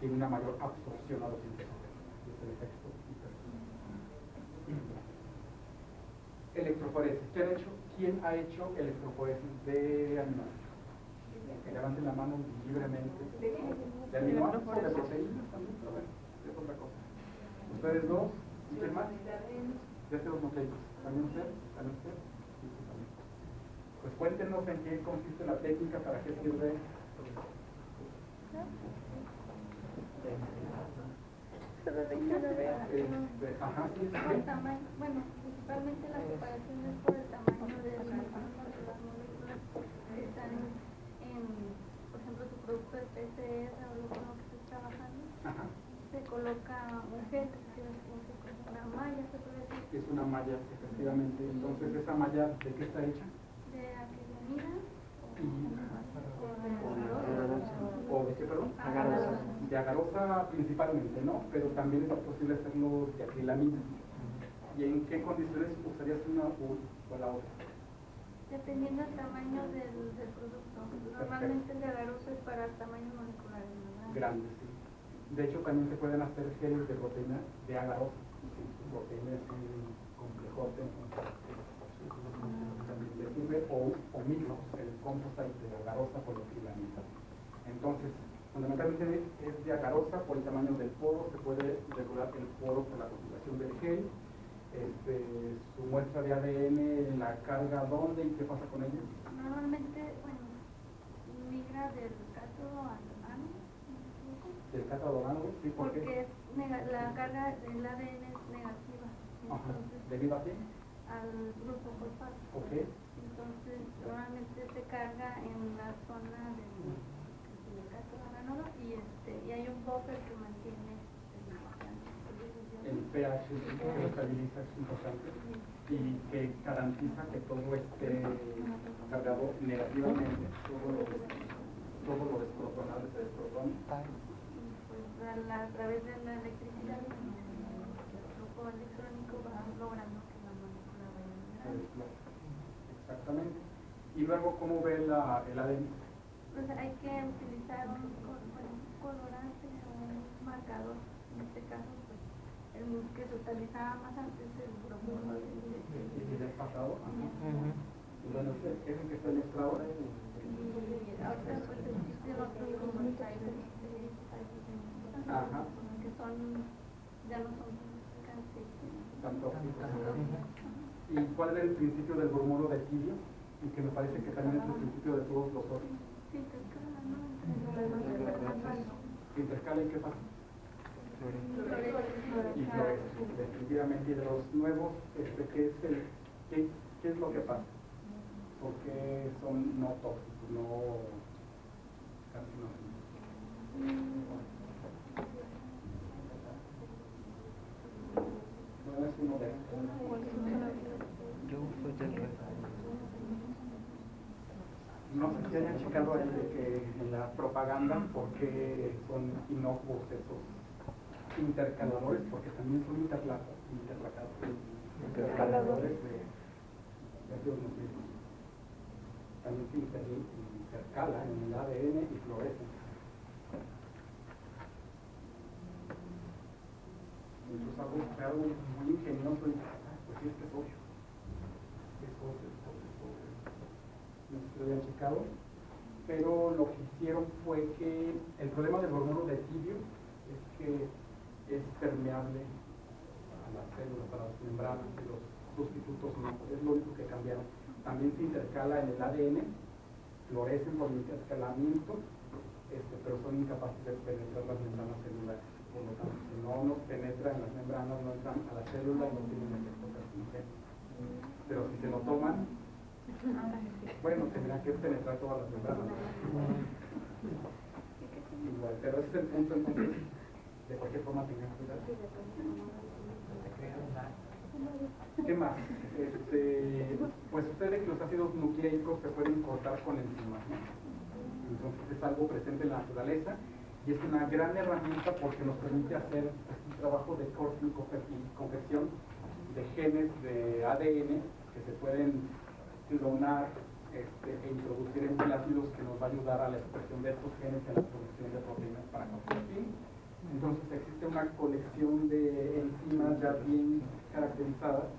[SPEAKER 1] tiene una mayor absorción a los intestinos. Es el efecto hipercrómico. Electroforesis. ¿Quién ha hecho electroforesis de aminoácidos? Que levanten la mano libremente. ¿De aminoácidos o de proteínas también? Pero bueno, es otra cosa. ¿Ustedes dos? ¿Y quién más? De estos nucleicos. ¿También usted? ¿También usted? Sí, sí, también. Pues cuéntenos en qué consiste la técnica, para qué sirve.
[SPEAKER 4] Ajá, sí, por el tamaño, bueno, principalmente la separación es por el tamaño de las moléculas que están en, por ejemplo, tu producto de PCR o lo con lo que estés trabajando.
[SPEAKER 1] Ajá.
[SPEAKER 4] Se coloca un gel, que es una malla, se puede decir.
[SPEAKER 1] Es una malla, efectivamente. Entonces, ¿esa malla de qué está hecha?
[SPEAKER 4] De aquel migra
[SPEAKER 1] ¿O de qué, perdón?
[SPEAKER 5] Agarosa.
[SPEAKER 1] De agarosa principalmente, ¿no? Pero también es posible hacerlo de acrilamida. ¿Y en qué condiciones usarías una o la otra?
[SPEAKER 4] Dependiendo del tamaño del producto. Normalmente el de agarosa es para tamaños moleculares más
[SPEAKER 1] grandes. Sí. De hecho, también se pueden hacer geles de proteína de agarosa. Sí, proteína es un complejote. También le sirve, o micros, el composite de agarosa por acrilamida. Entonces, fundamentalmente es de agarosa por el tamaño del poro, se puede regular el poro por la concentración del gel. Su muestra de ADN, la carga dónde y qué pasa con ella.
[SPEAKER 4] Normalmente, bueno, migra del cátodo al ánodo.
[SPEAKER 1] Del cátodo al ánodo, sí, ¿por qué?
[SPEAKER 4] Porque la carga del ADN es negativa.
[SPEAKER 1] Ajá. ¿Debido a qué?
[SPEAKER 4] Al grupo fosfato.
[SPEAKER 1] Ok.
[SPEAKER 4] Entonces, normalmente se carga en la zona del cátodo al ánodo y hay un buffer que mantiene
[SPEAKER 1] el pH que lo estabiliza es importante y que garantiza que todo esté cargado negativamente, todo lo desprotonable se desprotone.
[SPEAKER 4] Pues a través de la electricidad el flujo electrónico va logrando que la molécula vaya migrando.
[SPEAKER 1] Exactamente. Y luego, ¿cómo ve el ADN?
[SPEAKER 4] Pues hay que utilizar un colorante o un marcador, en este caso pues el que se utilizaba más antes, el bromuro
[SPEAKER 1] del pasado. Bueno, es el que está ilustrado ahora.
[SPEAKER 4] Y ahorita pues existen otros como el que son, ya no son casi
[SPEAKER 1] tan tóxicos. ¿Y cuál es el principio del bromuro de tidio? Y que me parece que también es el principio de todos los otros.
[SPEAKER 4] Sí, intercala, ¿no?
[SPEAKER 1] ¿Intercala y qué pasa? Y florece, definitivamente. Y de los nuevos, ¿qué es lo que pasa? Porque son no tóxicos, no carcinógenos. No es uno de estos.
[SPEAKER 2] Yo uso Jet.
[SPEAKER 1] No sé si hayan checado ahí de que en la propaganda porque son inocuos esos intercaladores, porque también son intercaladores de unos mismos. También se intercala en el ADN y florecen. Entonces algo muy ingenioso y pues sí, es que es obvio. No sé si lo habían checado, pero lo que hicieron fue que el problema del bromuro de tidio es que es permeable a las células, a las membranas, y los sustitutos no, es lo único que cambiaron. También se intercala en el ADN, florecen por intercalamiento, pero son incapaces de penetrar las membranas celulares. Por lo tanto, si no nos penetran en las membranas, no entran a la célula y no tienen efecto carcinogénico. Pero si se lo toman, bueno, tendrán que penetrar todas las membranas. Igual, pero ese es el punto, entonces, de cualquier forma tengan cuidado. ¿Qué más? Pues sucede que los ácidos nucleicos se pueden cortar con enzimas, ¿no? Entonces es algo presente en la naturaleza y es una gran herramienta porque nos permite hacer un trabajo de corte y confección de genes de ADN que se pueden clonar e introducir en plácidos que nos va a ayudar a la expresión de estos genes en la producción de proteínas para cualquier fin. Entonces existe una colección de enzimas ya bien caracterizadas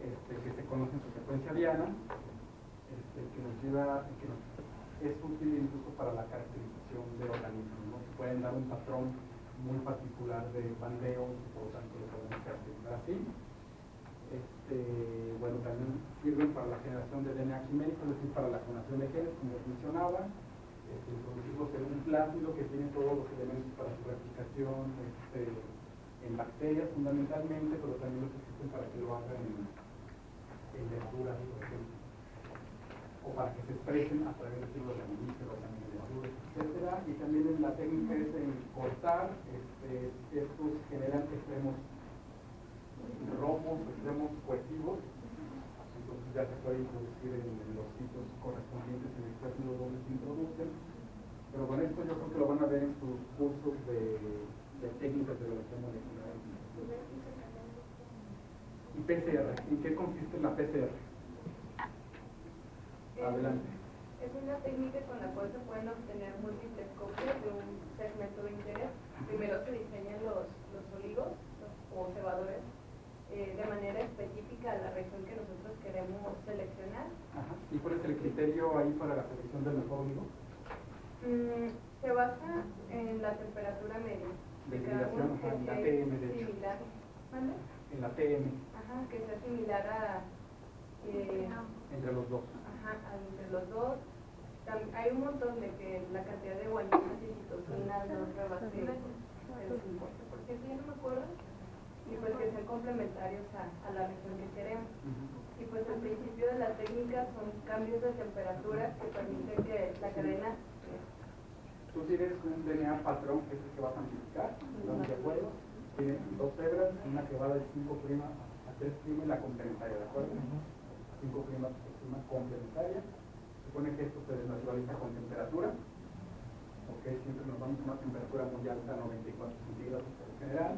[SPEAKER 1] que se conocen su secuencia diana, que nos lleva, es útil incluso para la caracterización de organismos, ¿no? Se pueden dar un patrón muy particular de bandeo, por lo tanto lo podemos caracterizar así. Bueno, también sirven para la generación de DNA químico, es decir, para la clonación de genes, como les mencionaba. Introducirlos en un plácido que tiene todos los elementos para su replicación en bacterias fundamentalmente, pero también los existen para que lo hagan en verduras, por ejemplo, o para que se expresen a través de los mamíferos, también de verduras, etcétera. Y también en la técnica es en cortar, estos generan extremos rojos, extremos cohesivos, entonces ya se puede introducir en los sitios correspondientes en el término donde se introducen. Pero con esto yo creo que lo van a ver en sus cursos de técnicas de biología molecular. Y PCR, ¿en qué consiste la PCR? Adelante.
[SPEAKER 6] Es una técnica con la cual se pueden obtener múltiples copias de un segmento de interés. Primero se diseñan los oligos o cebadores de manera específica a la región que nosotros queremos seleccionar.
[SPEAKER 1] Ajá. ¿Y cuál es el criterio ahí para la selección del mejor oligo?
[SPEAKER 6] Se basa en la temperatura media.
[SPEAKER 1] De hibridación, en la TM, de hecho.
[SPEAKER 6] Similar. ¿Vale?
[SPEAKER 1] En la TM.
[SPEAKER 6] Ajá, que sea similar a...
[SPEAKER 1] entre los dos.
[SPEAKER 6] Ajá, entre los dos. Hay un montón de que la cantidad de guanitas y citosinas no rebase el 50%, ya no me acuerdo. Y pues que sean complementarios a la región que queremos. Y pues el principio de la técnica son cambios de temperatura que permiten que la cadena...
[SPEAKER 1] Tú tienes un DNA patrón que es el que vas a amplificar, ¿estamos de acuerdo? Tienes dos hebras, una que va de 5' a 3' y la complementaria, ¿de acuerdo? 5' complementaria. Supone que esto se desnaturaliza con temperatura, ok, siempre nos vamos a una temperatura muy alta, 94 centígrados en general,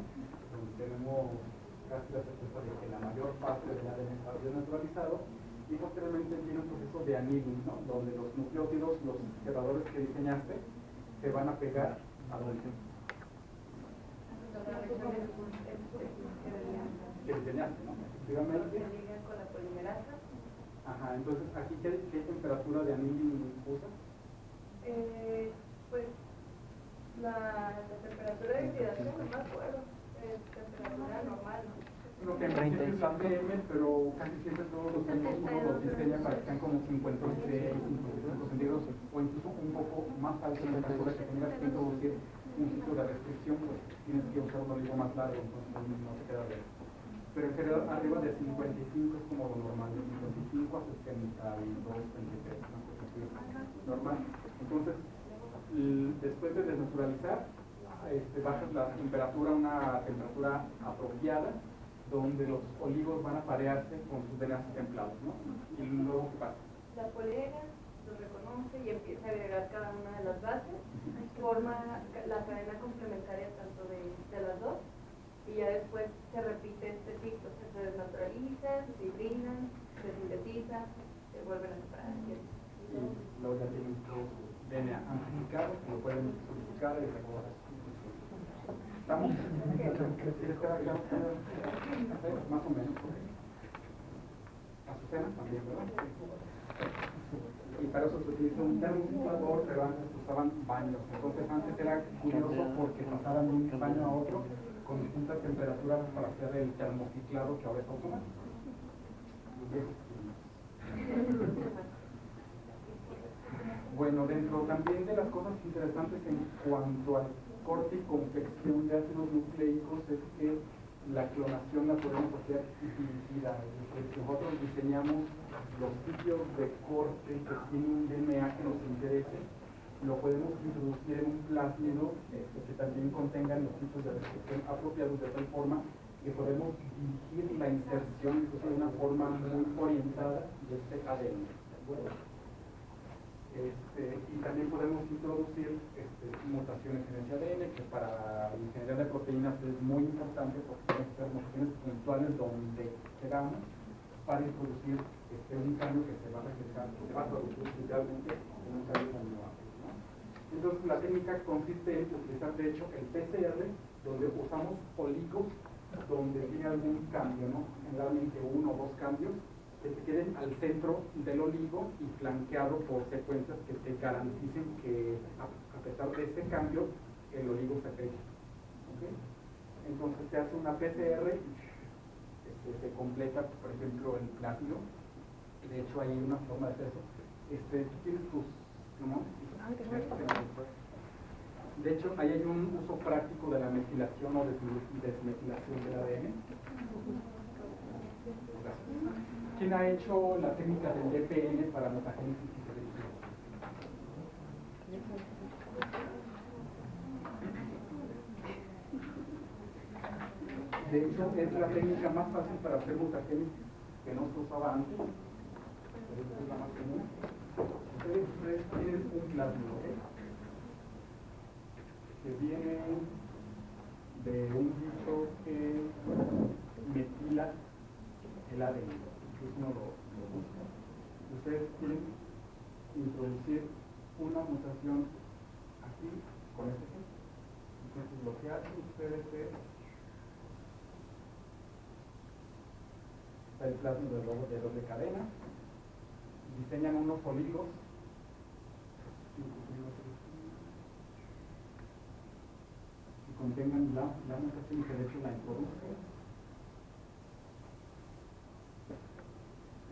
[SPEAKER 1] donde tenemos casi la certeza de que la mayor parte del ADN está desnaturalizado, y posteriormente viene un proceso de annealing, ¿no? Donde los nucleótidos, los cebadores que diseñaste, se van a pegar a donde que diseñaste, ¿no? Efectivamente.
[SPEAKER 6] Se ligan con la polimerasa.
[SPEAKER 1] Ajá, entonces, ¿aquí qué temperatura de annealing usas?
[SPEAKER 6] Pues la temperatura de hibridación no me acuerdo, temperatura normal, ¿no?
[SPEAKER 1] Uno que es la PM, pero casi siempre todos los tiempos uno los diseña para que sean como 56, 55 centígrados o incluso un poco más alto en temperatura que tengas que introducir un ciclo de restricción, pues tienes que usar un olivo más largo, entonces no te queda bien. Pero en general arriba de 55 es como lo normal, de 55 a 72, 23, una cosa así normal. Entonces, después de desnaturalizar, bajas la temperatura a una temperatura apropiada, donde los oligos van a parearse con sus venas templados, ¿no? Y luego, ¿qué pasa?
[SPEAKER 6] La polera los reconoce y empieza a agregar cada una de las bases, forma la cadena complementaria tanto de las dos, y ya después se repite este ciclo, se desnaturalizan, se hibridan, se sintetizan, se vuelven a separar.
[SPEAKER 1] Y luego ya tienen su DNA amplificado, que lo pueden solidificar y recordar. ¿Estamos? ¿Quieres quedar claro? Más o menos. Azucena también, ¿verdad? Y para eso se utiliza un termosimulador, pero antes se usaban baños. Entonces antes era curioso porque pasaban de un baño a otro con distintas temperaturas para hacer el termociclado que ahora es automático. Bueno, dentro también de las cosas interesantes en cuanto al corte y confección de ácidos nucleicos es que la clonación la podemos hacer dirigida. Nosotros diseñamos los sitios de corte que tienen un DNA que nos interese, lo podemos introducir en un plásmido que también contengan los sitios de restricción apropiados de tal forma que podemos dirigir la inserción de una forma muy orientada de este ADN. ¿De acuerdo? Y también podemos introducir mutaciones en ese ADN, que para la ingeniería de proteínas es muy importante porque tenemos que hacer mutaciones puntuales donde queramos para introducir un cambio que se va a reflejar, que se va a traducir literalmente en un cambio de aminoácidos, ¿no? Entonces la técnica consiste en utilizar de hecho el PCR, donde usamos oligos donde tiene algún cambio, ¿no? Generalmente uno o dos cambios que se queden al centro del oligo y flanqueado por secuencias que te garanticen que a pesar de ese cambio el oligo se pegue. ¿Okay? Entonces se hace una PCR, se completa por ejemplo el plátino, de hecho hay una forma de hacer eso. Tú tienes tus plumones. De hecho ahí hay un uso práctico de la metilación o desmetilación del ADN. Gracias. ¿Quién ha hecho la técnica del DPN para mutagénesis selectiva? De hecho, es la técnica más fácil para hacer mutagénesis que no se usaba antes, pero esta es la más común. Ustedes tienen un plásmido, ¿ok? Que viene de un bicho que metila el ADN, incluso uno lo busca. Ustedes quieren introducir una mutación aquí con este gen. Entonces lo que hacen ustedes es el plásmido de doble cadena, diseñan unos oligos que contengan la mutación que de hecho la introducen.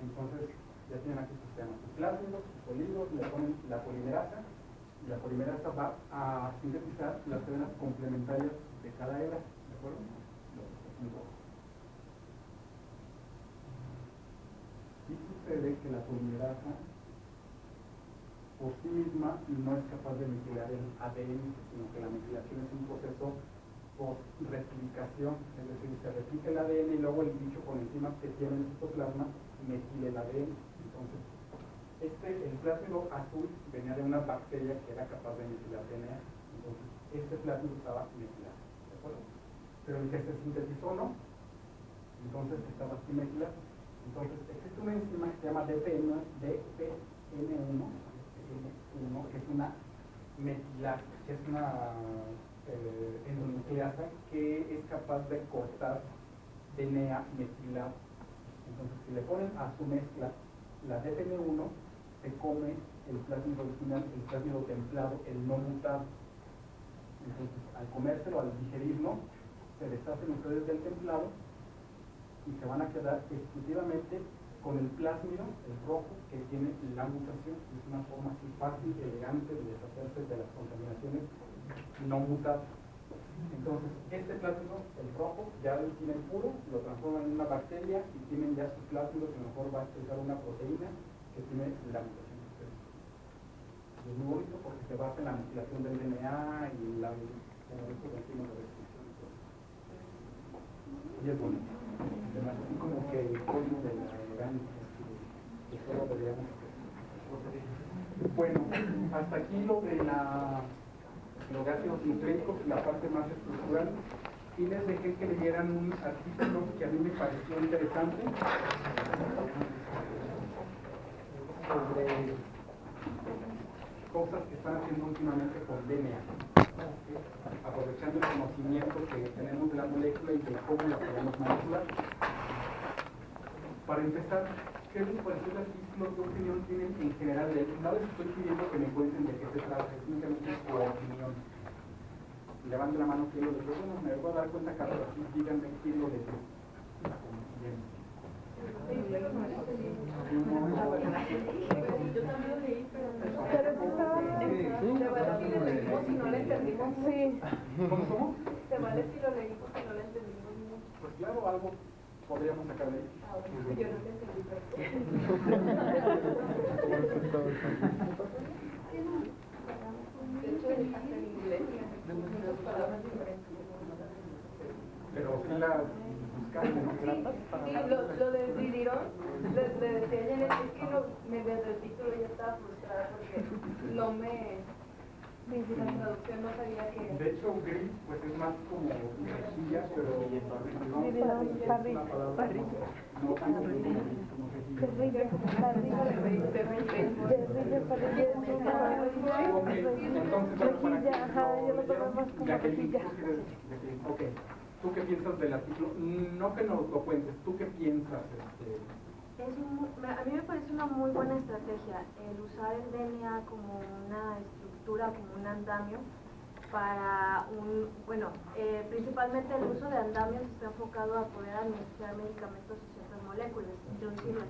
[SPEAKER 1] Entonces ya tienen aquí sus temas, sus plásmidos, sus oligos, le ponen la polimerasa y la polimerasa va a sintetizar las cadenas complementarias de cada hebra, ¿de acuerdo? Y sucede que la polimerasa por sí misma no es capaz de metilar el ADN, sino que la metilación es un proceso por replicación, es decir, se replica el ADN y luego el bicho por encima que tiene el citoplasma metila el ADN. Entonces, el plásmido azul venía de una bacteria que era capaz de metilar DNA, entonces este plásmido estaba metilado, ¿de acuerdo? Pero el que se sintetizó no, entonces estaba sin metilar. Entonces existe una enzima que se llama DPN1, que es una metilasa, que es una endonucleasa que es capaz de cortar DNA metilado. Entonces si le ponen a su mezcla la DPN1, se come el plásmido original, el plásmido templado, el no mutado. Entonces al comérselo, al digerirlo, se deshacen ustedes del templado y se van a quedar exclusivamente con el plásmido, el rojo, que tiene la mutación. Es una forma así fácil, elegante de deshacerse de las contaminaciones no mutadas. Entonces, este plásmido, el rojo, ya lo tienen puro, lo transforman en una bacteria y tienen ya su plásmido que mejor va a expresar una proteína que tiene la mutación de ustedes. Y es muy bonito porque se basa en la metilación del DNA y la resto de enzimas de restricción. Y es bonito. Además, así como que el colmo de la orgánica que solo deberíamos hacer. Bueno, hasta aquí lo de los ácidos nucleicos, la parte más estructural, y les dejé que leyeran un artículo que a mí me pareció interesante sobre cosas que están haciendo últimamente con DNA, aprovechando el conocimiento que tenemos de la molécula y de cómo la podemos manipular. Para empezar, ¿qué les pareció el artículo? ¿Qué opinión tienen en general de él? No les estoy pidiendo que me cuenten de qué se trata, es simplemente su opinión. Levanten la mano quien lo leyó. Bueno, me voy a dar cuenta cada vez, díganme quién lo leyó. Bien.
[SPEAKER 12] Yo también lo leí, pero
[SPEAKER 3] sí estaba...
[SPEAKER 6] Si lo leímos y no lo entendimos mucho.
[SPEAKER 3] Sí.
[SPEAKER 1] ¿Cómo?
[SPEAKER 6] Se vale si lo leímos y no lo entendimos mucho.
[SPEAKER 1] Pues claro, algo podríamos sacar de ahí.
[SPEAKER 6] Yo no lo entendí, pero... De hecho, hasta en inglés, muchas palabras diferentes.
[SPEAKER 1] Pero sí la buscaron.
[SPEAKER 6] Sí, lo de Didirón, le decía a Janet, es que desde el título ya estaba frustrada porque no me... La traducción no sabía que...
[SPEAKER 1] De hecho, gris, pues es más como rejilla, pero no es una palabra no tan común como rejilla. Ok, ¿tú qué piensas del artículo? No que nos lo cuentes, ¿tú qué piensas?
[SPEAKER 4] A mí me parece una muy buena estrategia el usar el DNA como una estructura, como un andamio para principalmente el uso de andamios está enfocado a poder administrar medicamentos y ciertas moléculas, introducirlas.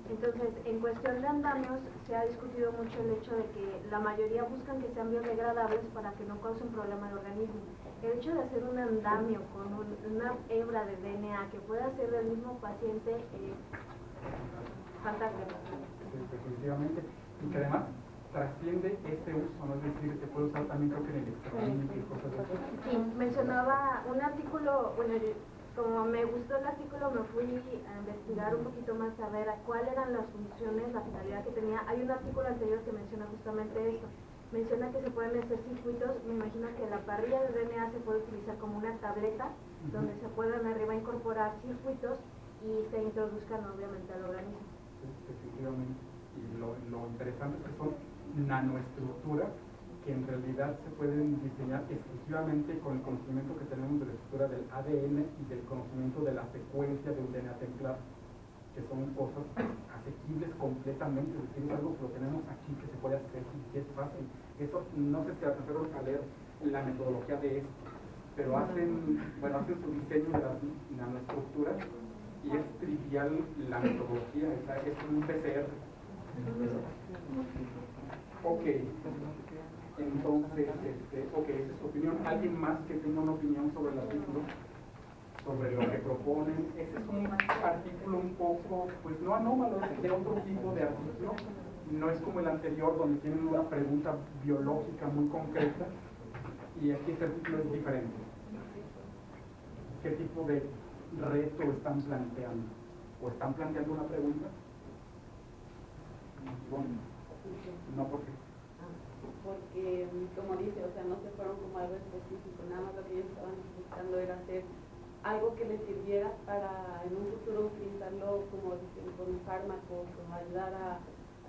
[SPEAKER 4] Entonces, en cuestión de andamios, se ha discutido mucho el hecho de que la mayoría buscan que sean biodegradables para que no causen problema al organismo. El hecho de hacer un andamio con una hebra de DNA que pueda ser del mismo paciente es fantástico.
[SPEAKER 1] Definitivamente. Y que además trasciende este uso, ¿no? Es decir, se puede usar también creo que en el experimento y cosas así.
[SPEAKER 4] Sí, mencionaba un artículo,
[SPEAKER 13] como me gustó el artículo, me fui a investigar un poquito más a ver a cuáles eran las funciones, la finalidad que tenía. Hay un artículo anterior que menciona justamente esto. Menciona que se pueden hacer circuitos. Me imagino que la parrilla de RNA se puede utilizar como una tableta donde se puedan arriba incorporar circuitos y se introduzcan obviamente al organismo.
[SPEAKER 1] Efectivamente. Y lo interesante es que son nanoestructuras que en realidad se pueden diseñar exclusivamente con el conocimiento que tenemos de la estructura del ADN y del conocimiento de la secuencia de un DNA templado, que son cosas asequibles completamente, es decir, es algo que lo tenemos aquí, que se puede hacer y que es fácil. Eso no sé si alcanzaron a leer la metodología de esto, pero hacen su diseño de las nanoestructuras y es trivial la metodología, es un PCR. Ok, entonces, esa es su opinión. ¿Alguien más que tenga una opinión sobre el artículo? Sobre lo que proponen. Ese es un artículo un poco, pues no anómalo, es de otro tipo de artículo. No es como el anterior donde tienen una pregunta biológica muy concreta y aquí este artículo es diferente. ¿Qué tipo de reto están planteando? ¿O están planteando una pregunta? Bueno, no, porque
[SPEAKER 12] como dice, o sea, no se fueron como algo específico, nada más lo que ellos estaban buscando era hacer algo que les sirviera para en un futuro utilizarlo como dicen, con fármacos o ayudar a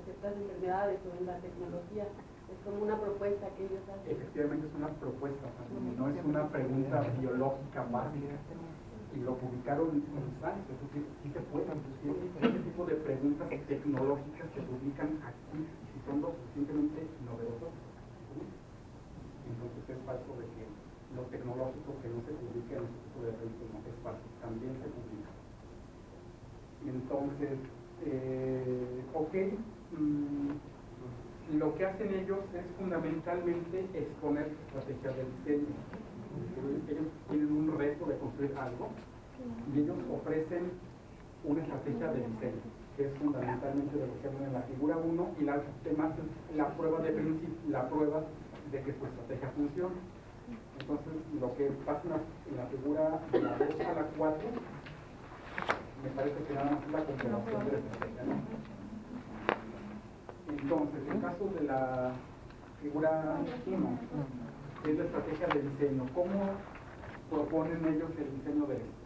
[SPEAKER 12] ciertas enfermedades o en la tecnología. Es como una propuesta que ellos hacen.
[SPEAKER 1] Efectivamente es una propuesta, no es una pregunta biológica básica. Y lo publicaron en Science, es decir, sí se puede, este tipo de preguntas tecnológicas se publican aquí, y si son lo suficientemente novedosas, entonces es falso de que lo tecnológico que no se publica en este tipo de revistas no es falso, también se publica. Entonces, lo que hacen ellos es fundamentalmente exponer estrategias de diseño. Ellos tienen un reto de construir algo y ellos ofrecen una estrategia de diseño, que es fundamentalmente de lo que hablan en la figura 1, y la demás es la prueba de principio, la prueba de que su estrategia funciona. Entonces, lo que pasa en la figura de la 2 a la 4, me parece que nada más es la comprobación de la estrategia, ¿no? Entonces, en caso de la figura 1, es la estrategia de diseño. ¿Cómo proponen ellos el diseño de esto?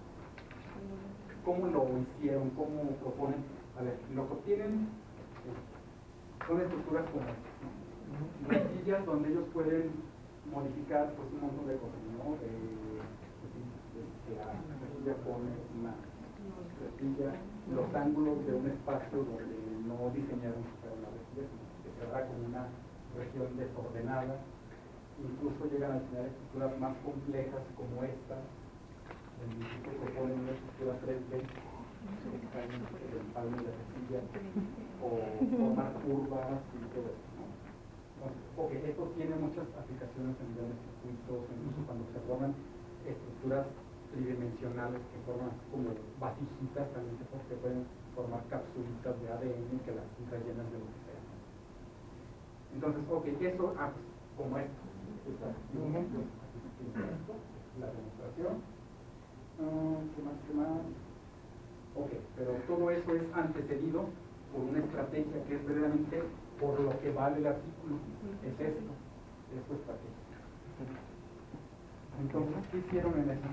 [SPEAKER 1] ¿Cómo lo hicieron? ¿Cómo proponen? A ver, lo que obtienen son estructuras como estas, resillas donde ellos pueden modificar pues un montón de cosas, ¿no? La resilla pone una resilla, los ángulos de un espacio donde no diseñaron que fuera una resilla, sino que quedará como una región desordenada. Incluso llegan a tener estructuras más complejas como esta, en que se ponen una estructura 3D, el empalme de la resilla, o formar curvas y todo eso, ¿no? Entonces, esto tiene muchas aplicaciones en nivel de circuitos, incluso cuando se forman estructuras tridimensionales que forman como vasijitas, también se pueden formar capsulitas de ADN que las rellenan de lo que sea. Entonces, eso, como esto. La demostración. ¿Qué más? Pero todo eso es antecedido por una estrategia que es verdaderamente por lo que vale el artículo. Es esto, es su estrategia. Entonces, ¿qué hicieron en eso?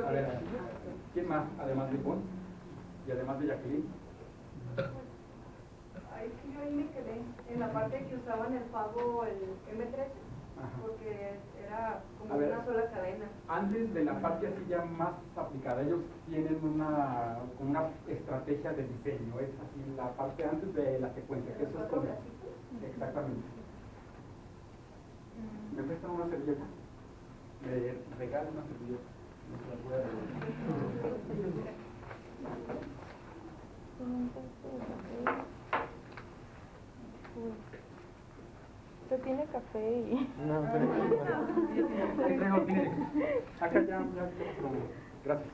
[SPEAKER 1] A ver, ¿quién más? Además de Pons y además de Jacqueline.
[SPEAKER 6] Yo ahí me quedé en la parte que usaban el pago, el M13, porque era como una sola cadena.
[SPEAKER 1] Antes de la parte así ya más aplicada, ellos tienen una estrategia de diseño, es así la parte antes de la secuencia, que eso es como... Exactamente. ¿Me prestan una servilleta? Me regalan una servilleta. No se la voy a devolver.
[SPEAKER 11] Usted tiene café y...
[SPEAKER 5] No,
[SPEAKER 1] mire. Acá ya, gracias.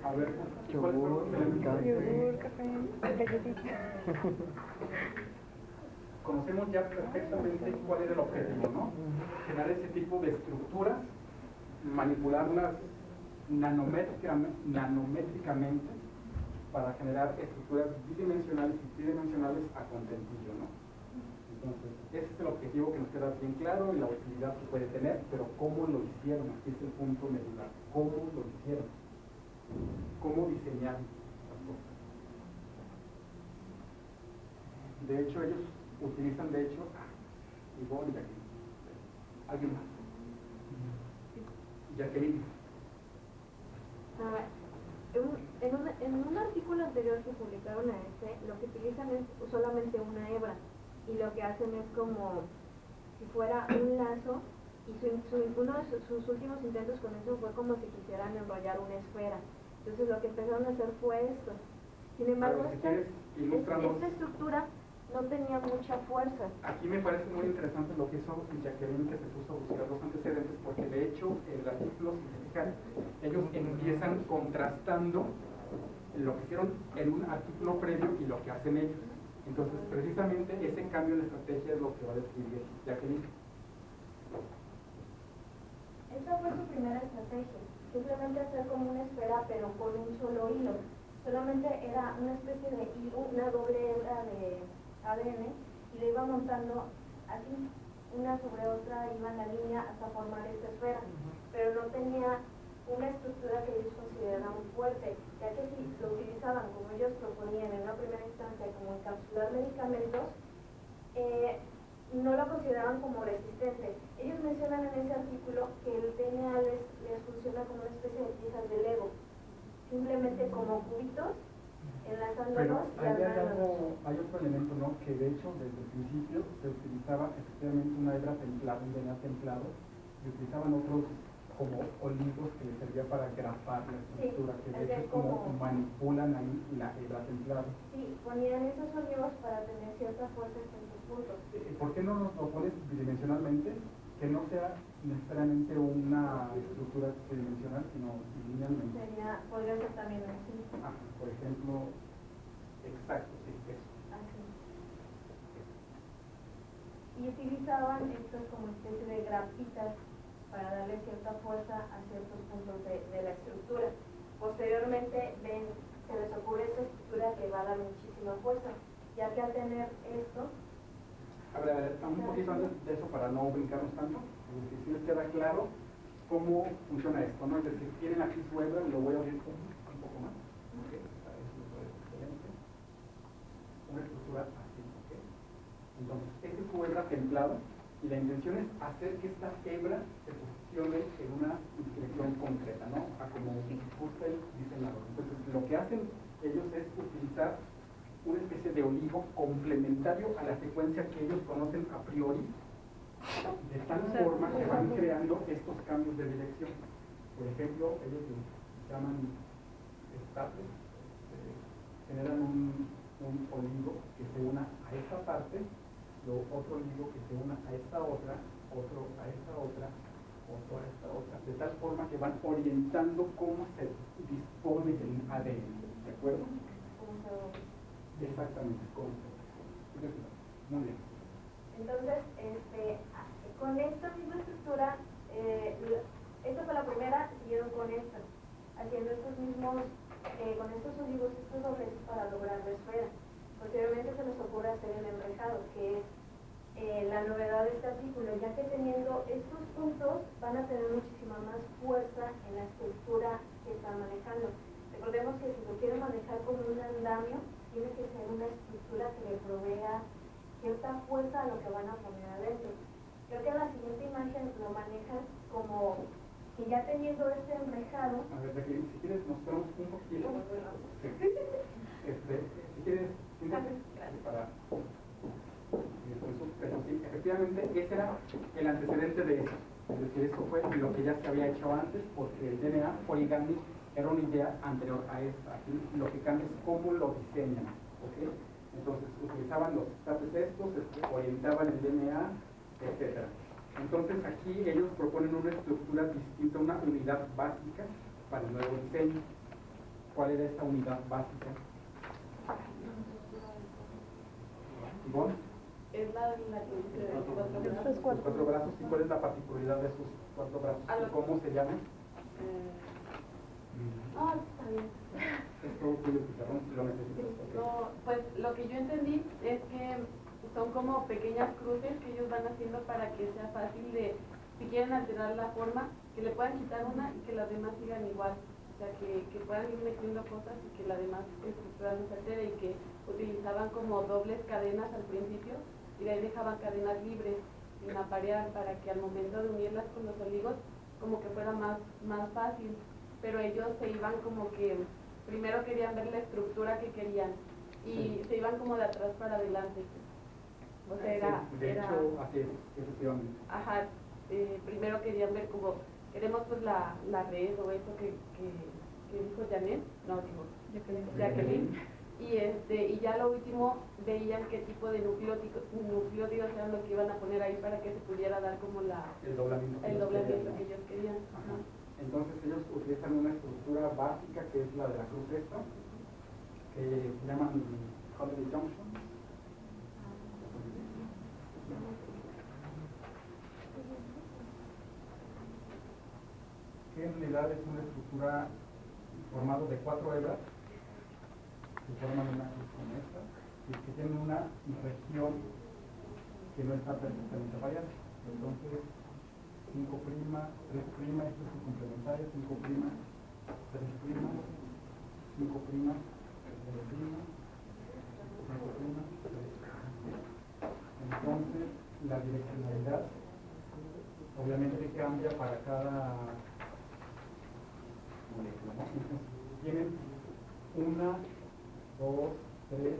[SPEAKER 1] A ver,
[SPEAKER 11] yogur, café, galletita.
[SPEAKER 1] conocemos ya perfectamente cuál era el objetivo, ¿no? Generar ese tipo de estructuras, manipularlas nanométricamente para generar estructuras bidimensionales y tridimensionales a contentillo, ¿no? Entonces, ese es el objetivo que nos queda bien claro y la utilidad que puede tener, pero ¿cómo lo hicieron? Aquí es el punto medular. ¿Cómo lo hicieron? ¿Cómo diseñaron las cosas? De hecho, ellos utilizan, Ivonne y Jacqueline. ¿Alguien más? Jacqueline.
[SPEAKER 13] En un artículo anterior que publicaron a lo que utilizan es solamente una hebra y lo que hacen es como si fuera un lazo y uno de sus últimos intentos con eso fue como si quisieran enrollar una esfera. Entonces lo que empezaron a hacer fue esto. Sin embargo, esta estructura no tenía mucha fuerza.
[SPEAKER 1] Aquí me parece muy interesante lo que hizo Jacqueline, que se puso a buscar los antecedentes, porque de hecho el artículo, si se fijan, ellos empiezan contrastando lo que hicieron en un artículo previo y lo que hacen ellos. Entonces, precisamente ese cambio en estrategia es lo que va a describir Jacqueline.
[SPEAKER 13] Esta fue su primera estrategia, simplemente hacer como una esfera pero con un solo hilo. Solamente era una especie de hilo, una doble hebra de ADN y lo iba montando así, una sobre otra, iba en la línea hasta formar esta esfera, pero no tenía una estructura que ellos consideraban fuerte, ya que si lo utilizaban como ellos proponían en una primera instancia como encapsular medicamentos, no lo consideraban como resistente. Ellos mencionan en ese artículo que el DNA les funciona como una especie de piezas de Lego, simplemente como cubitos enlazándolos y armándolos.
[SPEAKER 1] Hay otro elemento, ¿no? Que de hecho desde el principio se utilizaba efectivamente una hebra templada, un DNA templado, y utilizaban otros como olivos que les servía para grafar la estructura, que de hecho es como manipulan ahí la hebra templada.
[SPEAKER 13] Sí, ponían esos olivos para tener cierta fuerza en ciertos puntos.
[SPEAKER 1] ¿Por qué no lo pones bidimensionalmente? Que no sea necesariamente una estructura tridimensional, sino linealmente.
[SPEAKER 13] Podría ser también así.
[SPEAKER 1] Por ejemplo, exacto, sí, eso.
[SPEAKER 13] Así. Y utilizaban estas como especie de grapitas para darle cierta fuerza a ciertos puntos de la estructura. Posteriormente se les ocurre esta estructura que va a dar muchísima fuerza, ya que al tener esto...
[SPEAKER 1] A ver, un poquito antes de eso para no brincarnos tanto, si les queda claro cómo funciona esto, ¿no? Es decir, tienen aquí su hebra, lo voy a abrir un poco más. Okay. Excelente. Una estructura así, ¿ok? Entonces, esta es su hebra templada. Y la intención es hacer que esta hebra se posicione en una dirección concreta, ¿no? A como gusta el diseñador. Entonces, lo que hacen ellos es utilizar una especie de olivo complementario a la secuencia que ellos conocen a priori, de tal forma que van creando estos cambios de dirección. Por ejemplo, ellos llaman estaples, generan un olivo que se una a esta parte, otro olivo que se una a esta otra, otro a esta otra, otro a esta otra, de tal forma que van orientando cómo se dispone el ADN, ¿de acuerdo? Exactamente, cómo se muy bien.
[SPEAKER 13] Entonces, con esta misma estructura, esta fue la primera, siguieron con esta, haciendo estos mismos, con estos olivos, estos dobleces para lograr la esfera. Posteriormente se les ocurre hacer el enrejado, que es la novedad de este artículo, ya que teniendo estos puntos van a tener muchísima más fuerza en la estructura que están manejando. Recordemos que si lo quieren manejar como un andamio, tiene que ser una estructura que le provea cierta fuerza a lo que van a poner adentro. Creo que en la siguiente imagen lo manejan como que ya teniendo este enrejado...
[SPEAKER 1] A ver, si quieres mostramos un poquito. Si quieres, para... Pero sí, efectivamente ese era el antecedente de eso. Es decir, eso fue lo que ya se había hecho antes, porque el DNA origami era una idea anterior a esta. Aquí lo que cambia es cómo lo diseñan, ¿ok? Entonces utilizaban los estaples estos, orientaban el DNA, etc. Entonces aquí ellos proponen una estructura distinta, una unidad básica para el nuevo diseño. ¿Cuál era esta unidad básica? ¿Ivonne?
[SPEAKER 12] es la que dice de los cuatro brazos.
[SPEAKER 1] Los cuatro brazos, ¿y cuál es la particularidad de esos cuatro brazos? ¿Cómo se llaman?
[SPEAKER 12] Está bien.
[SPEAKER 1] Esto tuyo, pizarrón, si lo necesitas.
[SPEAKER 12] No, pues lo que yo entendí es que son como pequeñas cruces que ellos van haciendo para que sea fácil de, si quieren alterar la forma, que le puedan quitar una y que las demás sigan igual. O sea, que puedan ir metiendo cosas y que la demás estructura no se altere, y que utilizaban como dobles cadenas al principio y de ahí dejaban cadenas libres sin aparear para que al momento de unirlas con los oligos como que fuera más fácil. Pero ellos se iban como que primero querían ver la estructura que querían y se iban como de atrás para adelante. O sea,
[SPEAKER 1] hecho, así es, efectivamente.
[SPEAKER 12] Ajá, primero querían ver como, queremos pues la red o eso que dijo Janet, no dijo Jacqueline. Y ya lo último veían qué tipo de nucleótidos eran lo que iban a poner ahí para que se pudiera dar como el doblamiento que ellos querían.
[SPEAKER 1] Ajá. Entonces ellos utilizan una estructura básica que es la de la cruz esta, que se llaman Holiday Junction. Que en realidad es una estructura formada de 4 hebras que forman una cruz como esta y que tienen una región que no está perfectamente variada. Entonces 5', 3', esto es su complementaria, 5', 3', 5', 3', 5', 3'. Entonces la direccionalidad obviamente cambia para cada molécula, ¿no? Entonces tienen 1, 2, 3,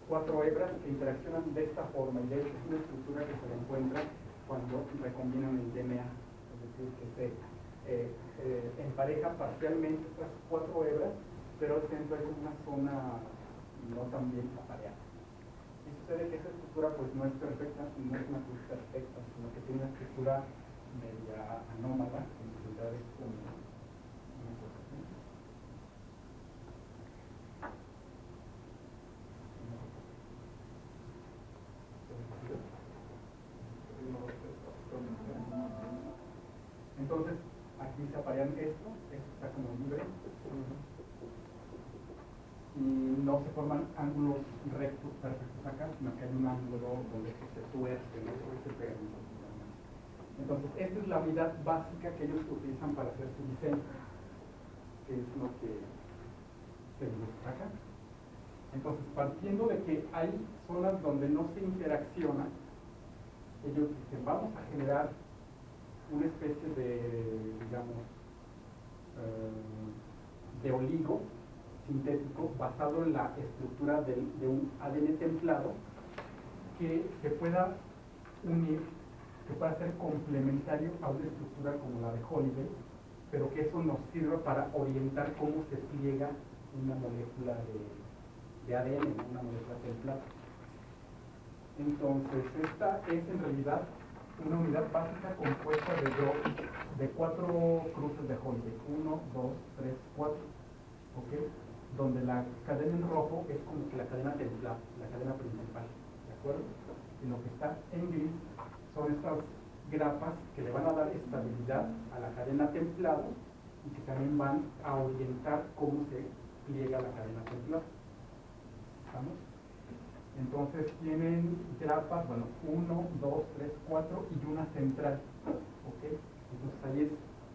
[SPEAKER 1] 4 hebras que interaccionan de esta forma, y de hecho es una estructura que se le encuentra cuando recombinan el DNA, es decir, que se empareja parcialmente estas 4 hebras, pero al centro hay una zona no tan bien apareada. Y sucede que esa estructura pues no es perfecta, no es una cruz perfecta, sino que tiene una estructura media anómala, en realidad es como una cosa así. Entonces, aquí se aparean esto está como libre, y no se forman ángulos rectos perfectos acá, sino que hay un ángulo donde se tuerce, ¿no? Se pega. Entonces, esta es la unidad básica que ellos utilizan para hacer su diseño, que es lo que se ilustra acá. Entonces, partiendo de que hay zonas donde no se interacciona, ellos dicen, vamos a generar una especie de, digamos, de oligo sintético basado en la estructura de un ADN templado que se pueda unir, que pueda ser complementario a una estructura como la de Holiday, pero que eso nos sirva para orientar cómo se pliega una molécula de ADN, una molécula templada. Entonces, esta es en realidad una unidad básica compuesta de 4 cruces de Holiday, 1, 2, 3, 4, ¿ok? Donde la cadena en rojo es como que la cadena templada, la cadena principal, ¿de acuerdo? Y lo que está en gris son estas grapas que le van a dar estabilidad a la cadena templada y que también van a orientar cómo se pliega la cadena templada. ¿Estamos? Entonces tienen grapas, bueno, 1, 2, 3, 4 y una central, ¿ok? Entonces ahí es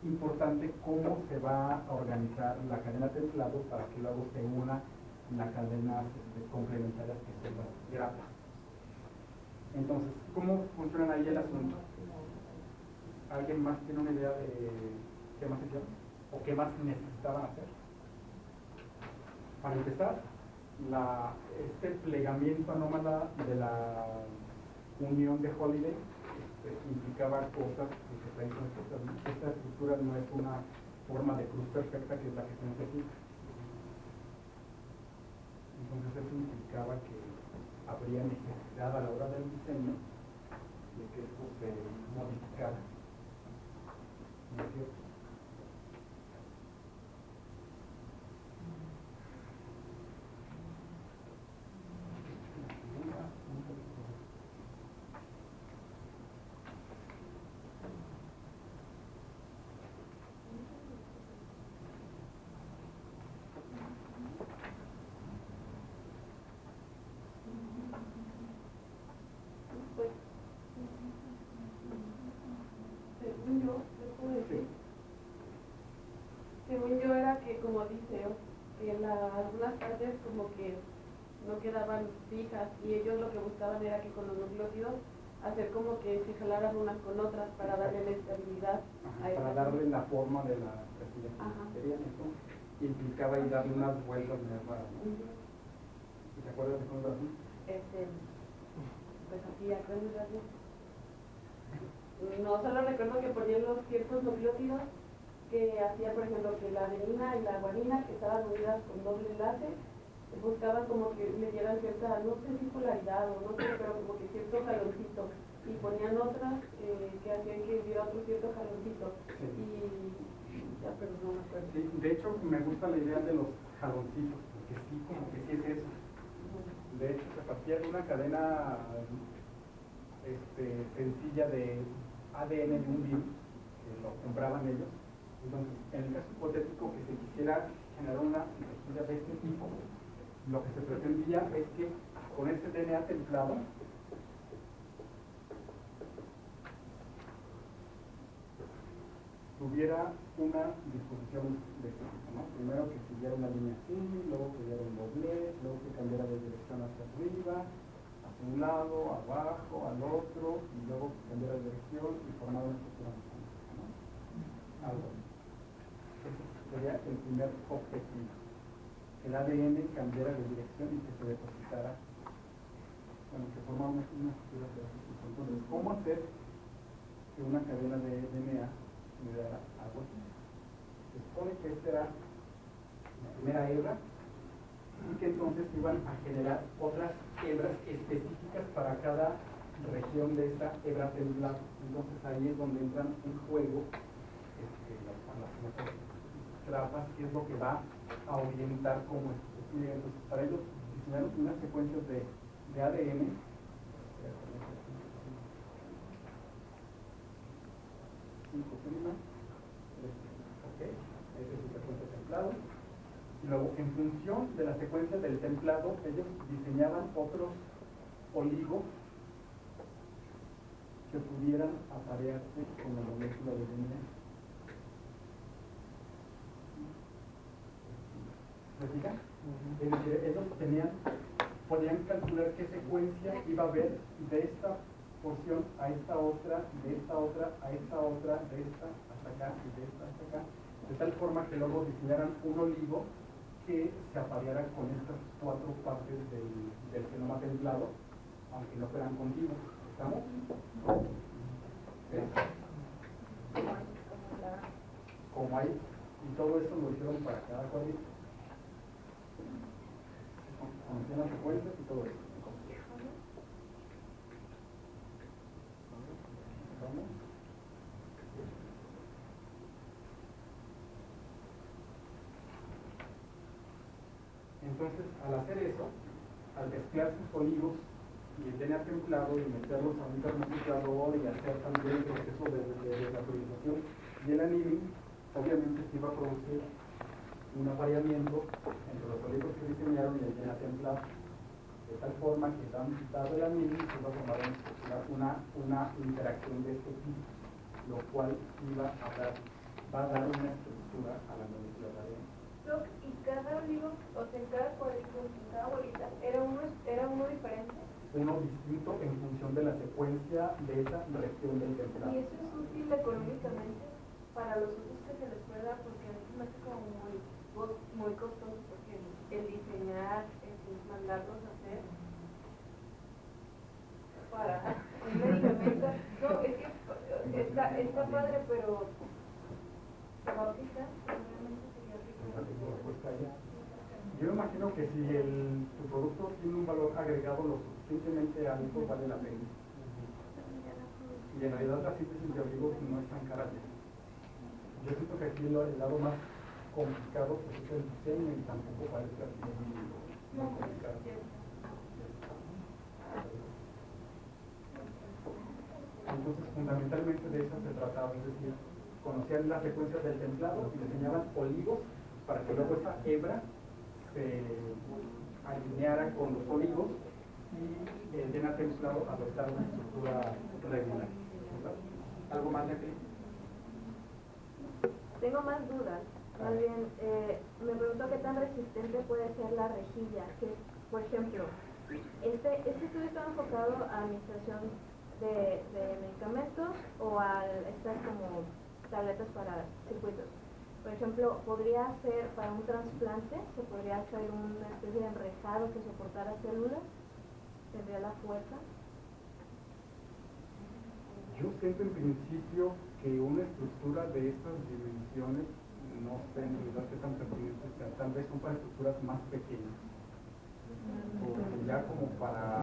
[SPEAKER 1] importante cómo se va a organizar la cadena templado para que luego se una la cadena complementaria que son las grapas. Entonces, ¿cómo funcionan ahí el asunto? ¿Alguien más tiene una idea de qué más hicieron? ¿O qué más necesitaban hacer? Para empezar, este plegamiento anómala de la unión de Holiday implicaba cosas que se traen con esta estructura no es una forma de cruz perfecta que es la que se necesita. Entonces eso implicaba que habría necesidad a la hora del diseño de que esto se modificara. ¿No es cierto?
[SPEAKER 12] según yo, ¿me puedo decir? Según yo era que, como dice, que algunas partes como que no quedaban fijas y ellos lo que buscaban era que con los nucleótidos hacer como que se jalaran unas con otras para darle la estabilidad a
[SPEAKER 1] para darle la forma de la rejilla que querían. Eso implicaba ir darle unas vueltas más raras, ¿no? ¿Y te acuerdas de cómo lo hacían?
[SPEAKER 12] Pues así, a grandes rasgos. No solo recuerdo que ponían los ciertos nucleótidos que hacía, por ejemplo, que la adenina y la guanina, que estaban unidas con doble enlace, buscaban como que le dieran cierta, no sé si polaridad o no sé, pero como que cierto jaloncito. Y ponían otras que hacían que diera otro cierto jaloncito.
[SPEAKER 1] Sí.
[SPEAKER 12] Y ya, pero no me acuerdo.
[SPEAKER 1] Sí, de hecho, me gusta la idea de los jaloncitos, porque sí, como que sí es eso. De hecho, se partía de una cadena sencilla de ADN de un virus, que lo compraban ellos. Entonces, en el caso hipotético que se quisiera generar una rejilla de este tipo, lo que se pretendía es que con este DNA templado tuviera una disposición de este tipo, ¿no? Primero que siguiera una línea así, luego que diera un doblez, luego que cambiara de dirección hacia arriba, hacia un lado, abajo, al otro, y luego que cambiara de dirección y formara una estructura mecánica, ¿no? Algo así. Ese sería el primer objetivo. El ADN cambiara de dirección y que se depositara, bueno, que formara una estructura de ese tipo. Entonces, ¿cómo hacer que una cadena de DNA me diera algo así? Se supone que esta era la primera hebra y que entonces iban a generar otras hebras específicas para cada región de esta hebra templada. Entonces ahí es donde entran en juego las trapas, que es lo que va a orientar cómo es. Entonces para ellos diseñaron unas secuencias de ADN. Ok, ese es el secuencia templado. Y luego, en función de la secuencia del templado, ellos diseñaban otros oligos que pudieran aparearse con la molécula de DNA. ¿Me fijan? Es decir, ellos podían calcular qué secuencia iba a haber de esta porción a esta otra, de esta otra a esta otra, de esta hasta acá y de esta hasta acá, de tal forma que luego diseñaran un oligo que se apareara con estas cuatro partes del genoma templado, aunque no fueran continuos. ¿Estamos? ¿Sí? Como hay, y todo eso lo hicieron para cada cuadrito. Conocían las secuencias y todo eso. Entonces, al hacer eso, al mezclar sus oligos y el DNA templado y meterlos a un termomultiplicador y hacer también el proceso de naturalización y el annealing, obviamente se iba a producir un apareamiento entre los oligos que diseñaron y el DNA templado, de tal forma que dado el annealing se iba a formar una interacción de este tipo, lo cual va a dar una estructura a la molécula de ADN.
[SPEAKER 6] Y cada olivo, o sea, cada cuadrito, cada bolita, ¿era uno diferente?
[SPEAKER 1] Uno distinto en función de la secuencia de esa región del templado.
[SPEAKER 6] ¿Y eso es útil económicamente para los usos que se les puede dar? Porque a mí me hace como muy costoso, porque el diseñar, mandarlos a hacer para un medicamento, no, es que está padre, pero óptica, realmente sería rico.
[SPEAKER 1] Yo imagino que si tu producto tiene un valor agregado lo suficientemente alto, vale la pena. Y en realidad la síntesis de oligos no es tan cara. Yo siento que aquí el lado más complicado pues, es el diseño y tampoco parece así muy complicado. Entonces, fundamentalmente de eso se trataba, es decir, conocían las secuencias del templado y diseñaban oligos para que luego esa hebra se alineara con los oligos y el DNA templado adoptara una estructura regular. ¿Algo más de aquí?
[SPEAKER 13] Tengo más dudas. Más bien, me pregunto qué tan resistente puede ser la rejilla. Que, por ejemplo, este estudio está enfocado a administración de medicamentos o a estas como tabletas para circuitos. Por ejemplo, podría ser para un trasplante, se podría hacer una especie de enrejado que soportara células, tendría la fuerza.
[SPEAKER 1] Yo siento en principio que una estructura de estas dimensiones, no sé en realidad qué tan pertinente sea, tal vez son para estructuras más pequeñas, porque ya como para